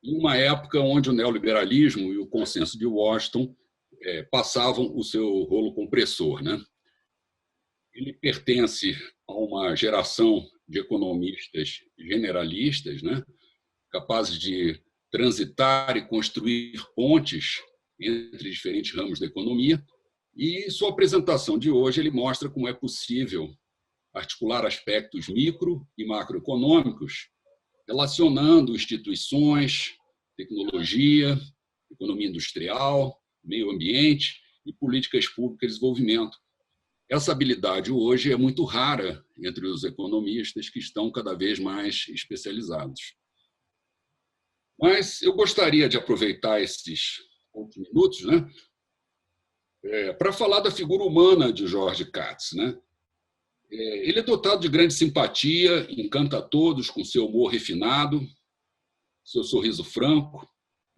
Speaker 7: em uma época onde o neoliberalismo e o consenso de Washington passavam o seu rolo compressor, né? Ele pertence a uma geração de economistas generalistas, né, capazes de transitar e construir pontes entre diferentes ramos da economia, e sua apresentação de hoje ele mostra como é possível articular aspectos micro e macroeconômicos, relacionando instituições, tecnologia, economia industrial, meio ambiente e políticas públicas de desenvolvimento. Essa habilidade hoje é muito rara entre os economistas que estão cada vez mais especializados. Mas eu gostaria de aproveitar esses poucos minutos, né, para falar da figura humana de George Katz, né? Ele é dotado de grande simpatia, encanta a todos com seu humor refinado, seu sorriso franco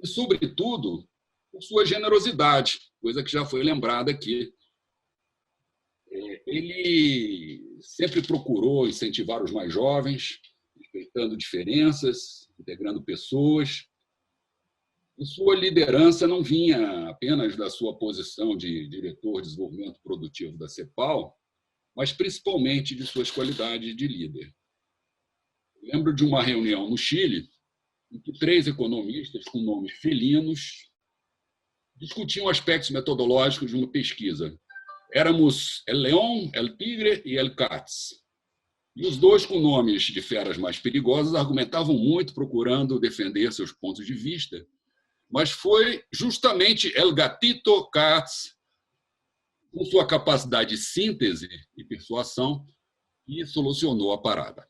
Speaker 7: e, sobretudo, por sua generosidade, coisa que já foi lembrada aqui. Ele sempre procurou incentivar os mais jovens, respeitando diferenças, integrando pessoas. E sua liderança não vinha apenas da sua posição de diretor de desenvolvimento produtivo da CEPAL, mas principalmente de suas qualidades de líder. Lembro de uma reunião no Chile em que 3 economistas com nomes felinos discutiam aspectos metodológicos de uma pesquisa. Éramos El León, El Tigre e El Katz. E os 2 com nomes de feras mais perigosas argumentavam muito, procurando defender seus pontos de vista, mas foi justamente El Gatito Katz, com sua capacidade de síntese e persuasão, que solucionou a parada.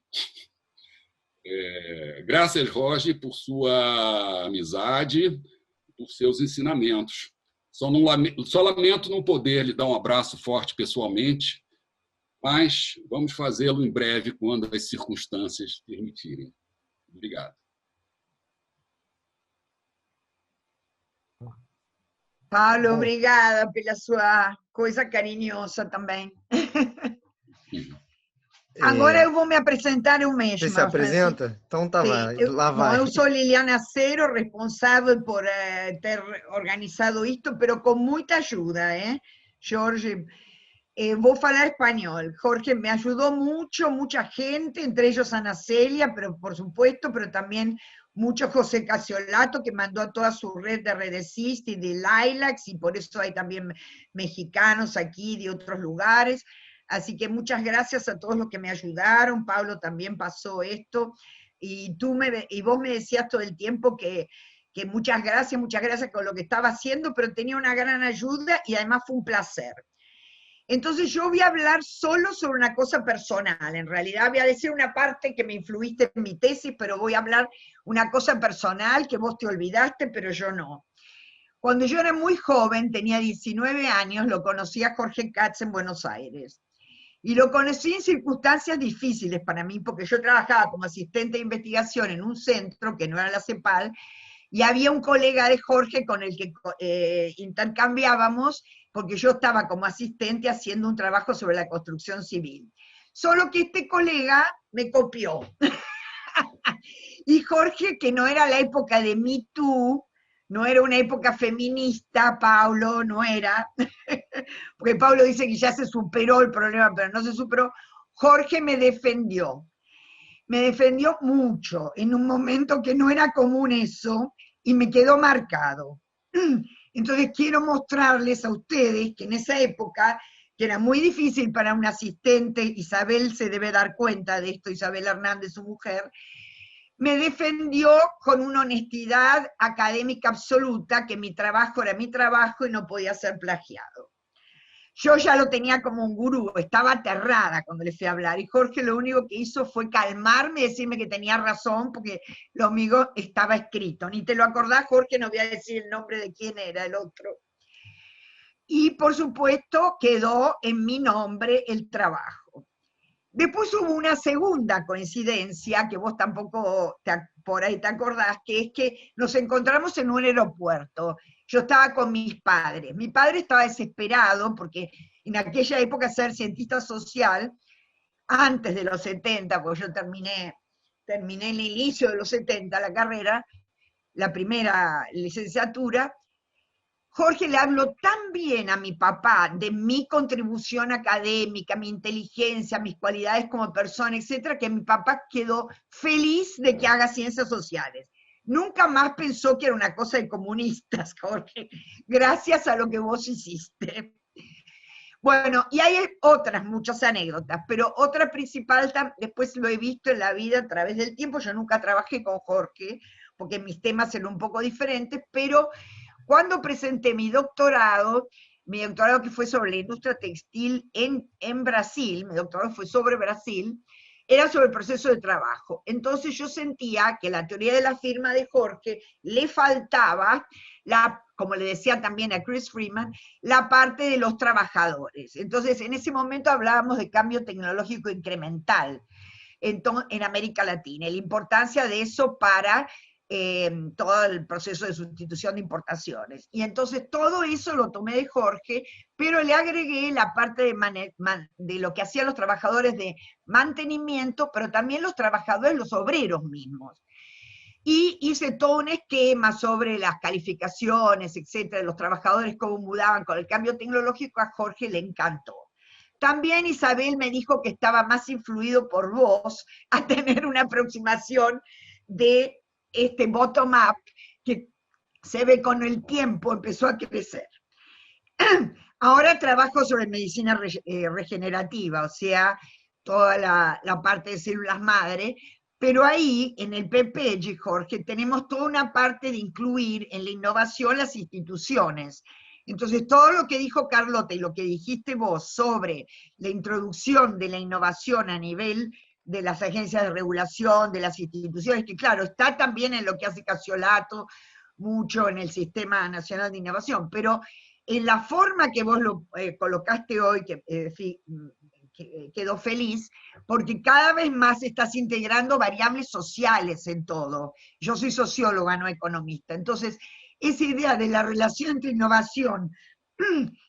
Speaker 7: Graças, Roger, por sua amizade, por seus ensinamentos. Só lamento não poder lhe dar um abraço forte pessoalmente, mas vamos fazê-lo em breve, quando as circunstâncias permitirem. Obrigado.
Speaker 3: Paulo, obrigada pela sua coisa carinhosa também. Agora eu vou me apresentar eu mesma.
Speaker 4: Você se apresenta? Francisco. Então tá, lá vai.
Speaker 3: Eu sou Liliana Cero, responsável por ter organizado isto, mas com muita ajuda, Jorge. Vou falar espanhol. Jorge me ajudou muito, muita gente, entre ellos Ana Celia, pero por supuesto, pero también mucho José Casiolato, que mandó a toda su red de Redesist y de Lilacs, y por eso hay también mexicanos aquí de otros lugares. Así que muchas gracias a todos los que me ayudaron. Pablo también pasó esto. Y vos me decías todo el tiempo que muchas gracias con lo que estaba haciendo, pero tenía una gran ayuda y además fue un placer. Entonces yo voy a hablar solo sobre una cosa personal. En realidad voy a decir una parte que me influiste en mi tesis, pero voy a hablar una cosa personal que vos te olvidaste, pero yo no. Cuando yo era muy joven, tenía 19 años, lo conocí a Jorge Katz en Buenos Aires. Y lo conocí en circunstancias difíciles para mí, porque yo trabajaba como asistente de investigación en un centro, que no era la CEPAL, y había un colega de Jorge con el que intercambiábamos, porque yo estaba como asistente haciendo un trabajo sobre la construcción civil. Solo que este colega me copió. Y Jorge, que no era la época de Me Too, no era una época feminista, Pablo, no era, porque Pablo dice que ya se superó el problema, pero no se superó. Jorge me defendió mucho, en un momento que no era común eso, y me quedó marcado. Entonces quiero mostrarles a ustedes que en esa época, que era muy difícil para un asistente, Isabel se debe dar cuenta de esto, Isabel Hernández, su mujer, me defendió con una honestidad académica absoluta, que mi trabajo era mi trabajo y no podía ser plagiado. Yo ya lo tenía como un gurú, estaba aterrada cuando le fui a hablar, y Jorge lo único que hizo fue calmarme y decirme que tenía razón, porque lo mío estaba escrito. Ni te lo acordás, Jorge, no voy a decir el nombre de quién era el otro. Y por supuesto quedó en mi nombre el trabajo. Después hubo una segunda coincidencia, que vos tampoco por ahí te acordás, que es que nos encontramos en un aeropuerto. Yo estaba con mis padres. Mi padre estaba desesperado porque en aquella época ser cientista social, antes de los 70, porque yo terminé en el inicio de los 70 la carrera, la primera licenciatura, Jorge le habló tan bien a mi papá de mi contribución académica, mi inteligencia, mis cualidades como persona, etcétera, que mi papá quedó feliz de que haga ciencias sociales. Nunca más pensó que era una cosa de comunistas, Jorge, gracias a lo que vos hiciste. Bueno, y hay otras muchas anécdotas, pero otra principal, después lo he visto en la vida a través del tiempo. Yo nunca trabajé con Jorge, porque mis temas eran un poco diferentes, pero cuando presenté mi doctorado que fue sobre la industria textil en Brasil, mi doctorado fue sobre Brasil, era sobre el proceso de trabajo. Entonces yo sentía que la teoría de la firma de Jorge le faltaba, como le decía también a Chris Freeman, la parte de los trabajadores. Entonces en ese momento hablábamos de cambio tecnológico incremental en América Latina, y la importancia de eso para todo el proceso de sustitución de importaciones. Y entonces todo eso lo tomé de Jorge, pero le agregué la parte de lo que hacían los trabajadores de mantenimiento, pero también los trabajadores, los obreros mismos. Y hice todo un esquema sobre las calificaciones, etcétera, de los trabajadores, cómo mudaban con el cambio tecnológico. A Jorge le encantó. También Isabel me dijo que estaba más influido por vos a tener una aproximación de este bottom-up, que se ve con el tiempo empezó a crecer. Ahora trabajo sobre medicina regenerativa, o sea, toda la parte de células madre, pero ahí, en el PPG, Jorge, tenemos toda una parte de incluir en la innovación las instituciones. Entonces, todo lo que dijo Carlota y lo que dijiste vos sobre la introducción de la innovación a nivel de las agencias de regulación, de las instituciones, que claro, está también en lo que hace Casiolato, mucho en el Sistema Nacional de Innovación, pero en la forma que vos lo colocaste hoy, que quedó feliz, porque cada vez más estás integrando variables sociales en todo. Yo soy socióloga, no economista, entonces esa idea de la relación entre innovación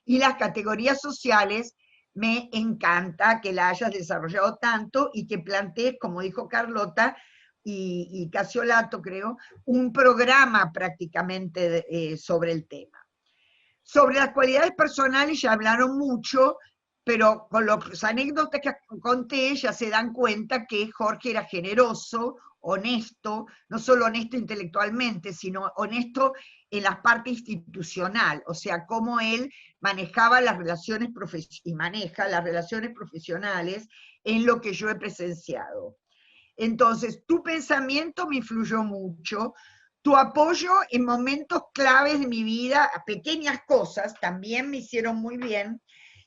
Speaker 3: y las categorías sociales me encanta que la hayas desarrollado tanto y que plantees, como dijo Carlota y Casiolato, creo, un programa prácticamente sobre el tema. Sobre las cualidades personales ya hablaron mucho, pero con las anécdotas que conté ya se dan cuenta que Jorge era generoso, honesto, no solo honesto intelectualmente, sino honesto en la parte institucional, o sea, cómo él manejaba las relaciones y maneja las relaciones profesionales en lo que yo he presenciado. Entonces, tu pensamiento me influyó mucho, tu apoyo en momentos claves de mi vida, pequeñas cosas, también me hicieron muy bien,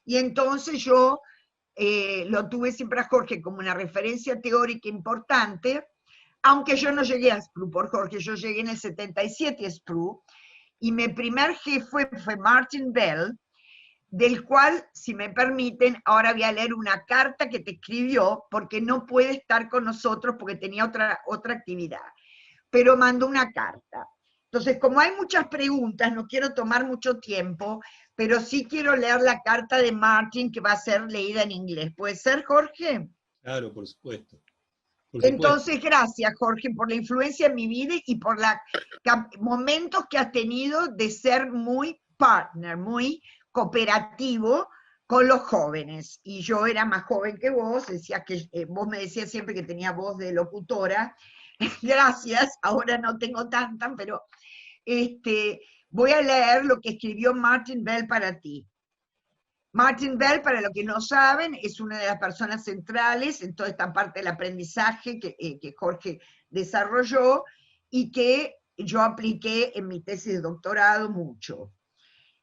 Speaker 3: y entonces yo lo tuve siempre a Jorge como una referencia teórica importante, aunque yo no llegué a SPRU por Jorge, yo llegué en el 77 a SPRU, y mi primer jefe fue Martin Bell, del cual, si me permiten, ahora voy a leer una carta que te escribió, porque no puede estar con nosotros porque tenía otra actividad, pero mandó una carta. Entonces, como hay muchas preguntas, no quiero tomar mucho tiempo, pero sí quiero leer la carta de Martin, que va a ser leída en inglés. ¿Puede ser, Jorge?
Speaker 2: Claro, por supuesto.
Speaker 3: Entonces, gracias, Jorge, por la influencia en mi vida y por los momentos que has tenido de ser muy partner, muy cooperativo con los jóvenes. Y yo era más joven que vos, vos me decías siempre que tenía voz de locutora. Gracias, ahora no tengo tanta, pero voy a leer lo que escribió Martin Bell para ti. Martin Bell, para los que no saben, es una de las personas centrales en toda esta parte del aprendizaje que Jorge desarrolló y que yo apliqué en mi tesis de doctorado mucho.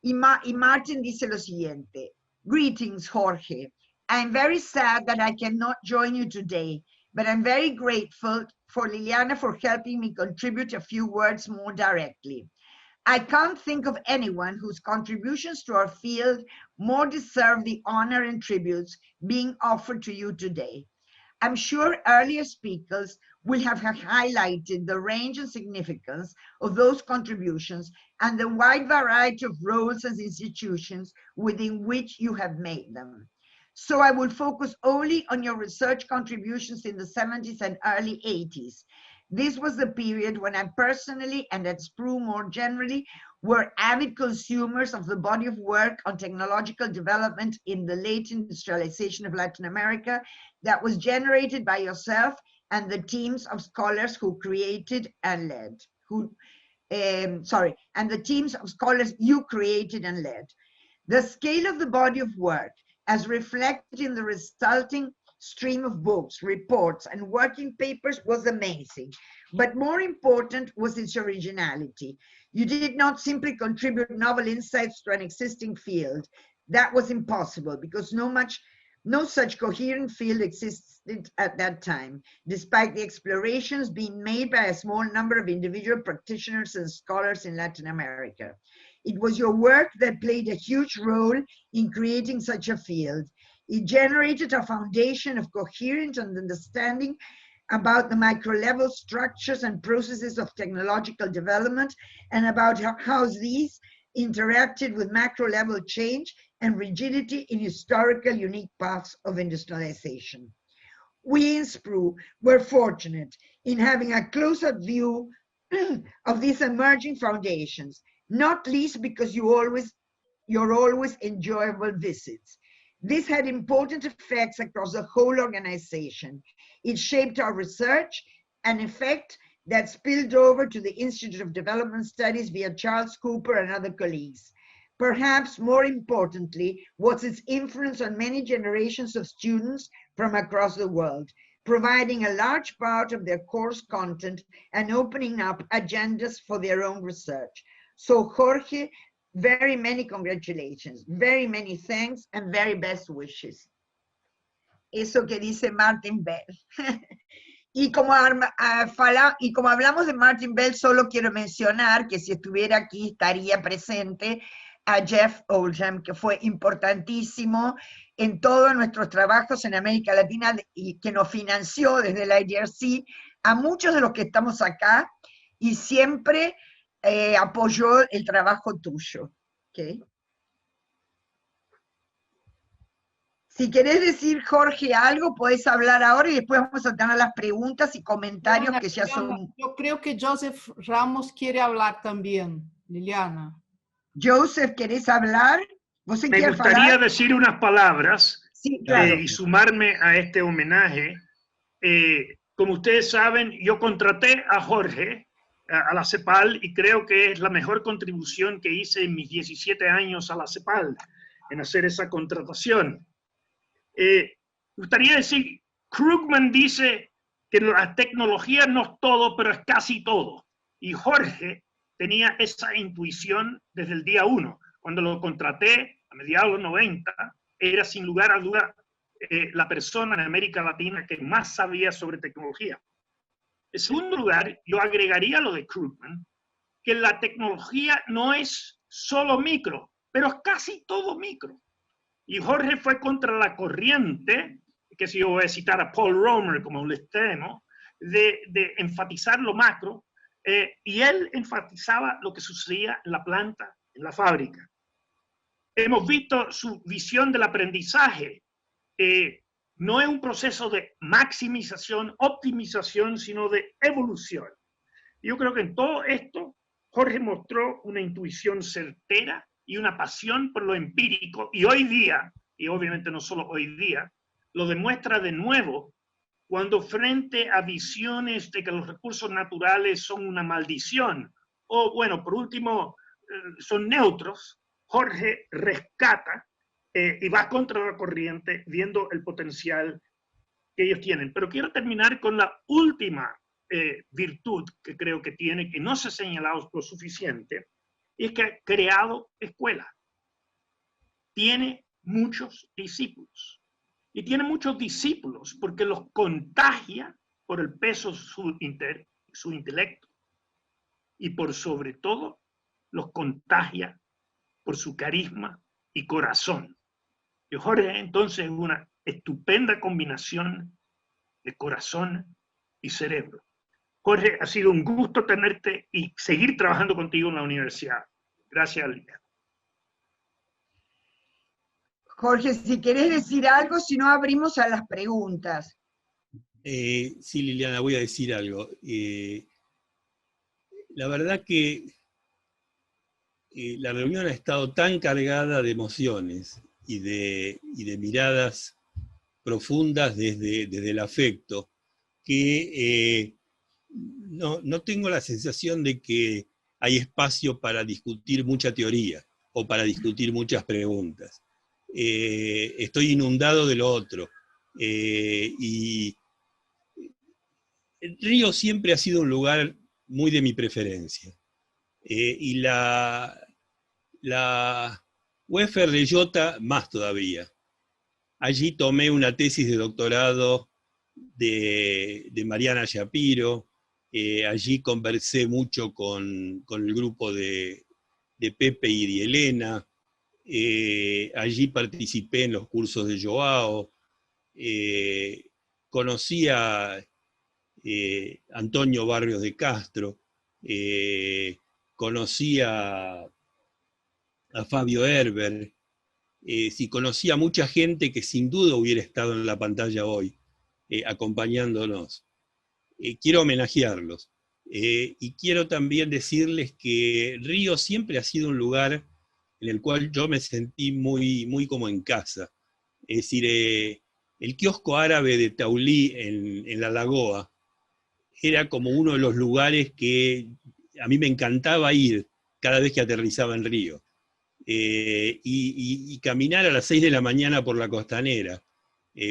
Speaker 3: Y Martin dice lo siguiente: Greetings, Jorge. I'm very sad that I cannot join you today, but I'm very grateful for Liliana for helping me contribute a few words more directly. I can't think of anyone whose contributions to our field more deserve the honor and tributes being offered to you today. I'm sure earlier speakers will have highlighted the range and significance of those contributions and the wide variety of roles and institutions within which you have made them. So I will focus only on your research contributions in the 70s and early 80s. This was the period when I personally, and at SPRU more generally, were avid consumers of the body of work on technological development in the late industrialization of Latin America that was generated by yourself and the teams of scholars who created and led, and the teams of scholars you created and led. The scale of the body of work, as reflected in the resulting stream of books, reports, and working papers, was amazing. But more important was its originality. You did not simply contribute novel insights to an existing field. That was impossible because no such coherent field existed at that time, despite the explorations being made by a small number of individual practitioners and scholars in Latin America. It was your work that played a huge role in creating such a field. It generated a foundation of coherent understanding about the micro-level structures and processes of technological development and about how these interacted with macro-level change and rigidity in historical unique paths of industrialization. We in SPRU were fortunate in having a close-up view of these emerging foundations, not least because you're always enjoyable visits. This had important effects across the whole organization. It shaped our research, an effect that spilled over to the Institute of Development Studies via Charles Cooper and other colleagues. Perhaps more importantly was its influence on many generations of students from across the world, providing a large part of their course content and opening up agendas for their own research. So Jorge, very many congratulations, very many thanks, and very best wishes. Eso que dice Martin Bell. Y como hablamos de Martin Bell, solo quiero mencionar que si estuviera aquí estaría presente a Jeff Oldham, que fue importantísimo en todos nuestros trabajos en América Latina y que nos financió desde la IDRC a muchos de los que estamos acá y siempre apoyó el trabajo tuyo. ¿Okay? Si querés decir, Jorge, algo, podés hablar ahora y después vamos a tener las preguntas y comentarios que ya son...
Speaker 8: Yo creo que Joseph Ramos quiere hablar también, Liliana.
Speaker 3: Joseph, ¿querés hablar?
Speaker 9: ¿Vos Me gustaría decir unas palabras
Speaker 3: sí, claro.
Speaker 9: Y sumarme a este homenaje. Como ustedes saben, yo contraté a Jorge a la CEPAL y creo que es la mejor contribución que hice en mis 17 años a la CEPAL, en hacer esa contratación. Me gustaría decir, Krugman dice que la tecnología no es todo, pero es casi todo. Y Jorge tenía esa intuición desde el día 1. Cuando lo contraté a mediados de los 90, era sin lugar a duda la persona en América Latina que más sabía sobre tecnología. En segundo lugar, yo agregaría lo de Krugman, que la tecnología no es solo micro, pero es casi todo micro. Y Jorge fue contra la corriente, que si yo voy a citar a Paul Romer como un extremo, de enfatizar lo macro, y él enfatizaba lo que sucedía en la planta, en la fábrica. Hemos visto su visión del aprendizaje. No es un proceso de maximización, optimización, sino de evolución. Yo creo que en todo esto, Jorge mostró una intuición certera y una pasión por lo empírico, y hoy día, y obviamente no solo hoy día, lo demuestra de nuevo cuando frente a visiones de que los recursos naturales son una maldición, o bueno, por último, son neutros, Jorge rescata y va contra la corriente viendo el potencial que ellos tienen. Pero quiero terminar con la última virtud que creo que tiene, que no se ha señalado lo suficiente, es que ha creado escuelas. Tiene muchos discípulos. Y tiene muchos discípulos porque los contagia por el peso de su intelecto. Y por sobre todo, los contagia por su carisma y corazón. Y Jorge entonces es una estupenda combinación de corazón y cerebro. Jorge, ha sido un gusto tenerte y seguir trabajando contigo en la universidad. Gracias, Liliana.
Speaker 3: Jorge, si querés decir algo, si no abrimos a las preguntas.
Speaker 2: Sí, Liliana, voy a decir algo. La verdad que la reunión ha estado tan cargada de emociones y de miradas profundas desde el afecto, que no tengo la sensación de que hay espacio para discutir mucha teoría o para discutir muchas preguntas. Estoy inundado de lo otro. Y Río siempre ha sido un lugar muy de mi preferencia. Y la UFRJ más todavía. Allí tomé una tesis de doctorado de Mariana Shapiro. Allí conversé mucho con el grupo de Pepe y de Elena. Allí participé en los cursos de Joao. Conocí a Antonio Barrios de Castro. Conocí a Fabio Herber. Sí, conocí a mucha gente que sin duda hubiera estado en la pantalla hoy, acompañándonos. Quiero homenajearlos. Y quiero también decirles que Río siempre ha sido un lugar en el cual yo me sentí muy como en casa. Es decir, el kiosco árabe de Taulí en La Lagoa era como uno de los lugares que a mí me encantaba ir cada vez que aterrizaba en Río. Y caminar a las 6 de la mañana por la costanera,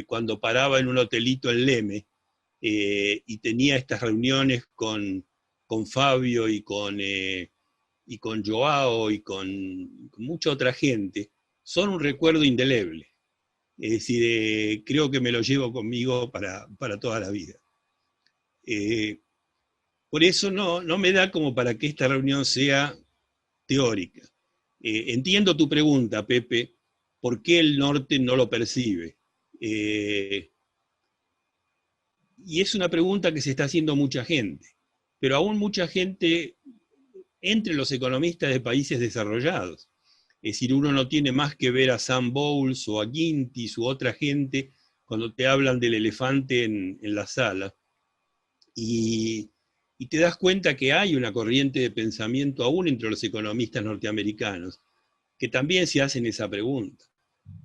Speaker 2: cuando paraba en un hotelito en Leme, y tenía estas reuniones con Fabio y con Joao y con mucha otra gente, son un recuerdo indeleble. Es decir, creo que me lo llevo conmigo para toda la vida. Por eso no me da como para que esta reunión sea teórica. Entiendo tu pregunta, Pepe, ¿por qué el norte no lo percibe? Y es una pregunta que se está haciendo mucha gente, pero aún mucha gente entre los economistas de países desarrollados. Es decir, uno no tiene más que ver a Sam Bowles o a Gintis u otra gente cuando te hablan del elefante en la sala, y te das cuenta que hay una corriente de pensamiento aún entre los economistas norteamericanos que también se hacen esa pregunta.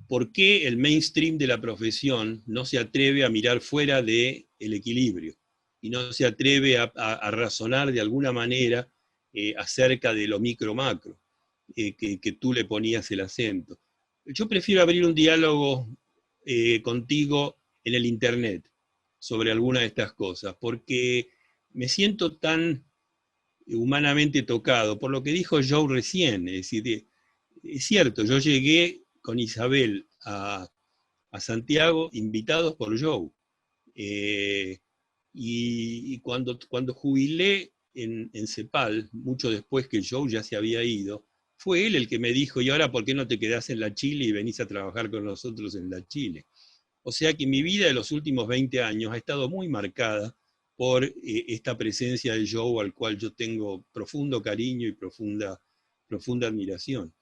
Speaker 2: ¿Por qué el mainstream de la profesión no se atreve a mirar fuera del equilibrio y no se atreve a razonar de alguna manera acerca de lo micro-macro, que tú le ponías el acento? Yo prefiero abrir un diálogo contigo en el Internet sobre alguna de estas cosas, porque me siento tan humanamente tocado por lo que dijo Joe recién. Es decir, es cierto, yo llegué con Isabel a Santiago invitados por Joe. Y cuando jubilé en CEPAL, mucho después que Joe ya se había ido, fue él el que me dijo, ¿y ahora por qué no te quedás en la Chile y venís a trabajar con nosotros en la Chile? O sea que mi vida de los últimos 20 años ha estado muy marcada por esta presencia de Joe, al cual yo tengo profundo cariño y profunda admiración.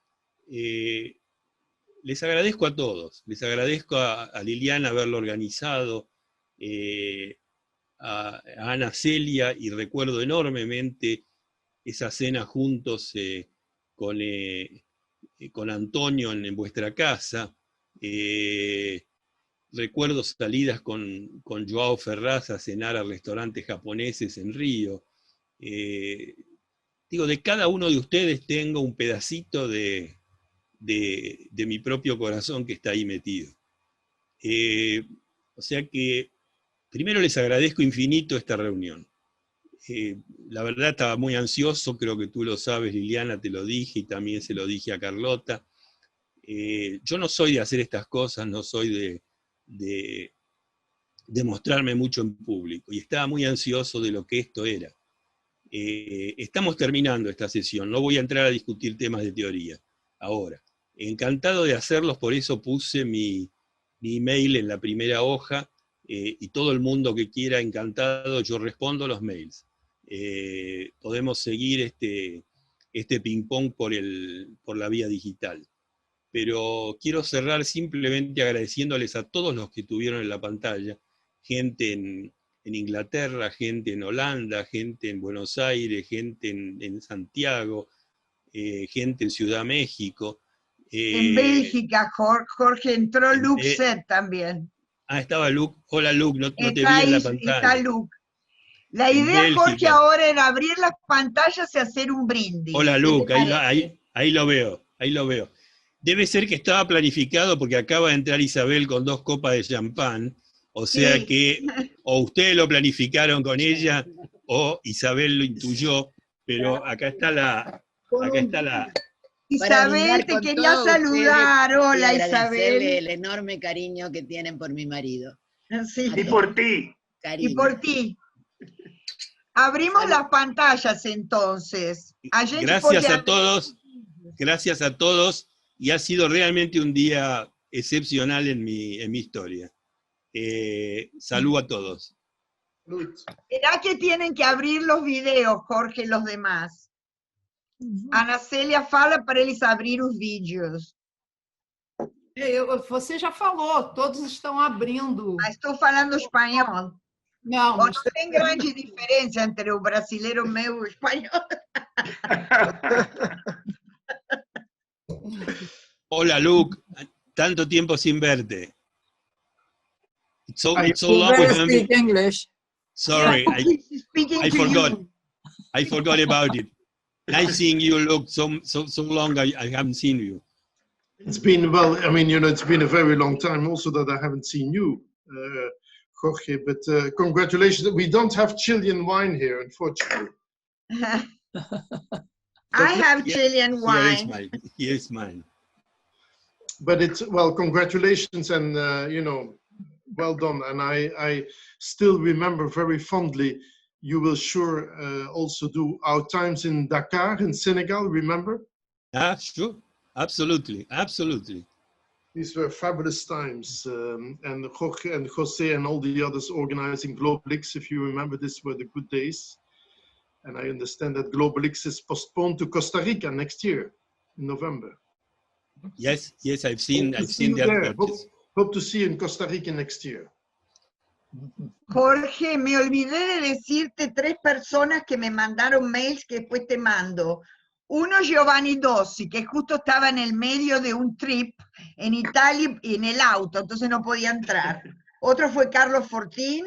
Speaker 2: Les agradezco a todos, les agradezco a Liliana haberlo organizado, a Ana Celia, y recuerdo enormemente esa cena juntos con Antonio en vuestra casa. Recuerdo salidas con Joao Ferraz a cenar a restaurantes japoneses en Río. Digo, de cada uno de ustedes tengo un pedacito de mi propio corazón que está ahí metido. O sea que primero les agradezco infinito esta reunión. la verdad estaba muy ansioso, creo que tú lo sabes, Liliana, te lo dije y también se lo dije a Carlota. Yo no soy de hacer estas cosas, no soy de mostrarme mucho en público, y estaba muy ansioso de lo que esto era. Estamos terminando esta sesión, no voy a entrar a discutir temas de teoría ahora. Encantado de hacerlos, por eso puse mi email en la primera hoja, y todo el mundo que quiera, encantado, yo respondo los mails. Podemos seguir este ping-pong por la vía digital. Pero quiero cerrar simplemente agradeciéndoles a todos los que estuvieron en la pantalla, gente en Inglaterra, gente en Holanda, gente en Buenos Aires, gente en Santiago, gente en Ciudad México.
Speaker 3: En Bélgica, Jorge, entró Luke Set también.
Speaker 2: Estaba Luke. Hola Luke, no te vi en la pantalla.
Speaker 3: Está Luke. La idea, Jorge, ahora era abrir las pantallas y hacer un brindis.
Speaker 2: Hola Luke, ahí lo veo, ahí lo veo. Debe ser que estaba planificado porque acaba de entrar Isabel con 2 copas de champán, o sea sí, que o ustedes lo planificaron con ella o Isabel lo intuyó, pero acá está la...
Speaker 3: Isabel, te quería saludar. Hola Isabel.
Speaker 10: El enorme cariño que tienen por mi marido.
Speaker 3: Sí.
Speaker 9: Y por ti.
Speaker 3: Cariño. Y por ti. Abrimos las pantallas entonces.
Speaker 2: Gracias a todos, y ha sido realmente un día excepcional en mi historia. Saludo a todos.
Speaker 3: ¿Será que tienen que abrir los videos, Jorge, los demás? Ana Célia fala para eles abrir os vídeos.
Speaker 8: Você já falou, todos estão abrindo.
Speaker 3: Mas estou falando espanhol.
Speaker 8: Não,
Speaker 3: mas... Não tem grande diferença entre o brasileiro meu e o espanhol.
Speaker 2: Hola Luke, tanto tiempo sin verte. It's so long we haven't been...
Speaker 5: English.
Speaker 2: Sorry, I forgot. I forgot about it. Nice seeing you, Luke. So long I haven't seen you.
Speaker 11: It's been, well, I mean, it's been a very long time also that I haven't seen you, Jorge, but congratulations. We don't have Chilean wine here, unfortunately.
Speaker 3: I have Chilean wine.
Speaker 2: Here is mine.
Speaker 11: But it's, well, congratulations and, well done. And I still remember very fondly, you will sure also do our times in Dakar, in Senegal, remember?
Speaker 2: Sure. Absolutely.
Speaker 11: These were fabulous times. And Jorge and Jose and all the others organizing Globalix, if you remember, these were the good days. And I understand that Globalix is postponed to Costa Rica next year, in November.
Speaker 2: Yes, I've seen that.
Speaker 11: Hope to see you in Costa Rica next year.
Speaker 3: Jorge, me olvidé de decirte 3 personas que me mandaron mails que después te mando. Uno, Giovanni Dossi, que justo estaba en el medio de un trip en Italia en el auto, entonces no podía entrar. Otro fue Carlos Fortín,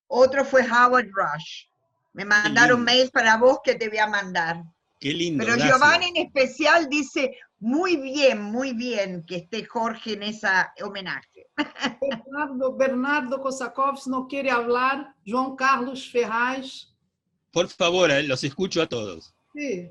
Speaker 3: otro fue Howard Rush. Me mandaron mails para vos que te voy a mandar.
Speaker 2: Qué lindo.
Speaker 3: Pero
Speaker 2: gracias.
Speaker 3: Giovanni en especial dice, muy bien que esté Jorge en esa homenaje.
Speaker 8: Bernardo Kosakovs no quiere hablar. João Carlos Ferraz.
Speaker 2: Por favor, los escucho a todos.
Speaker 8: Sí.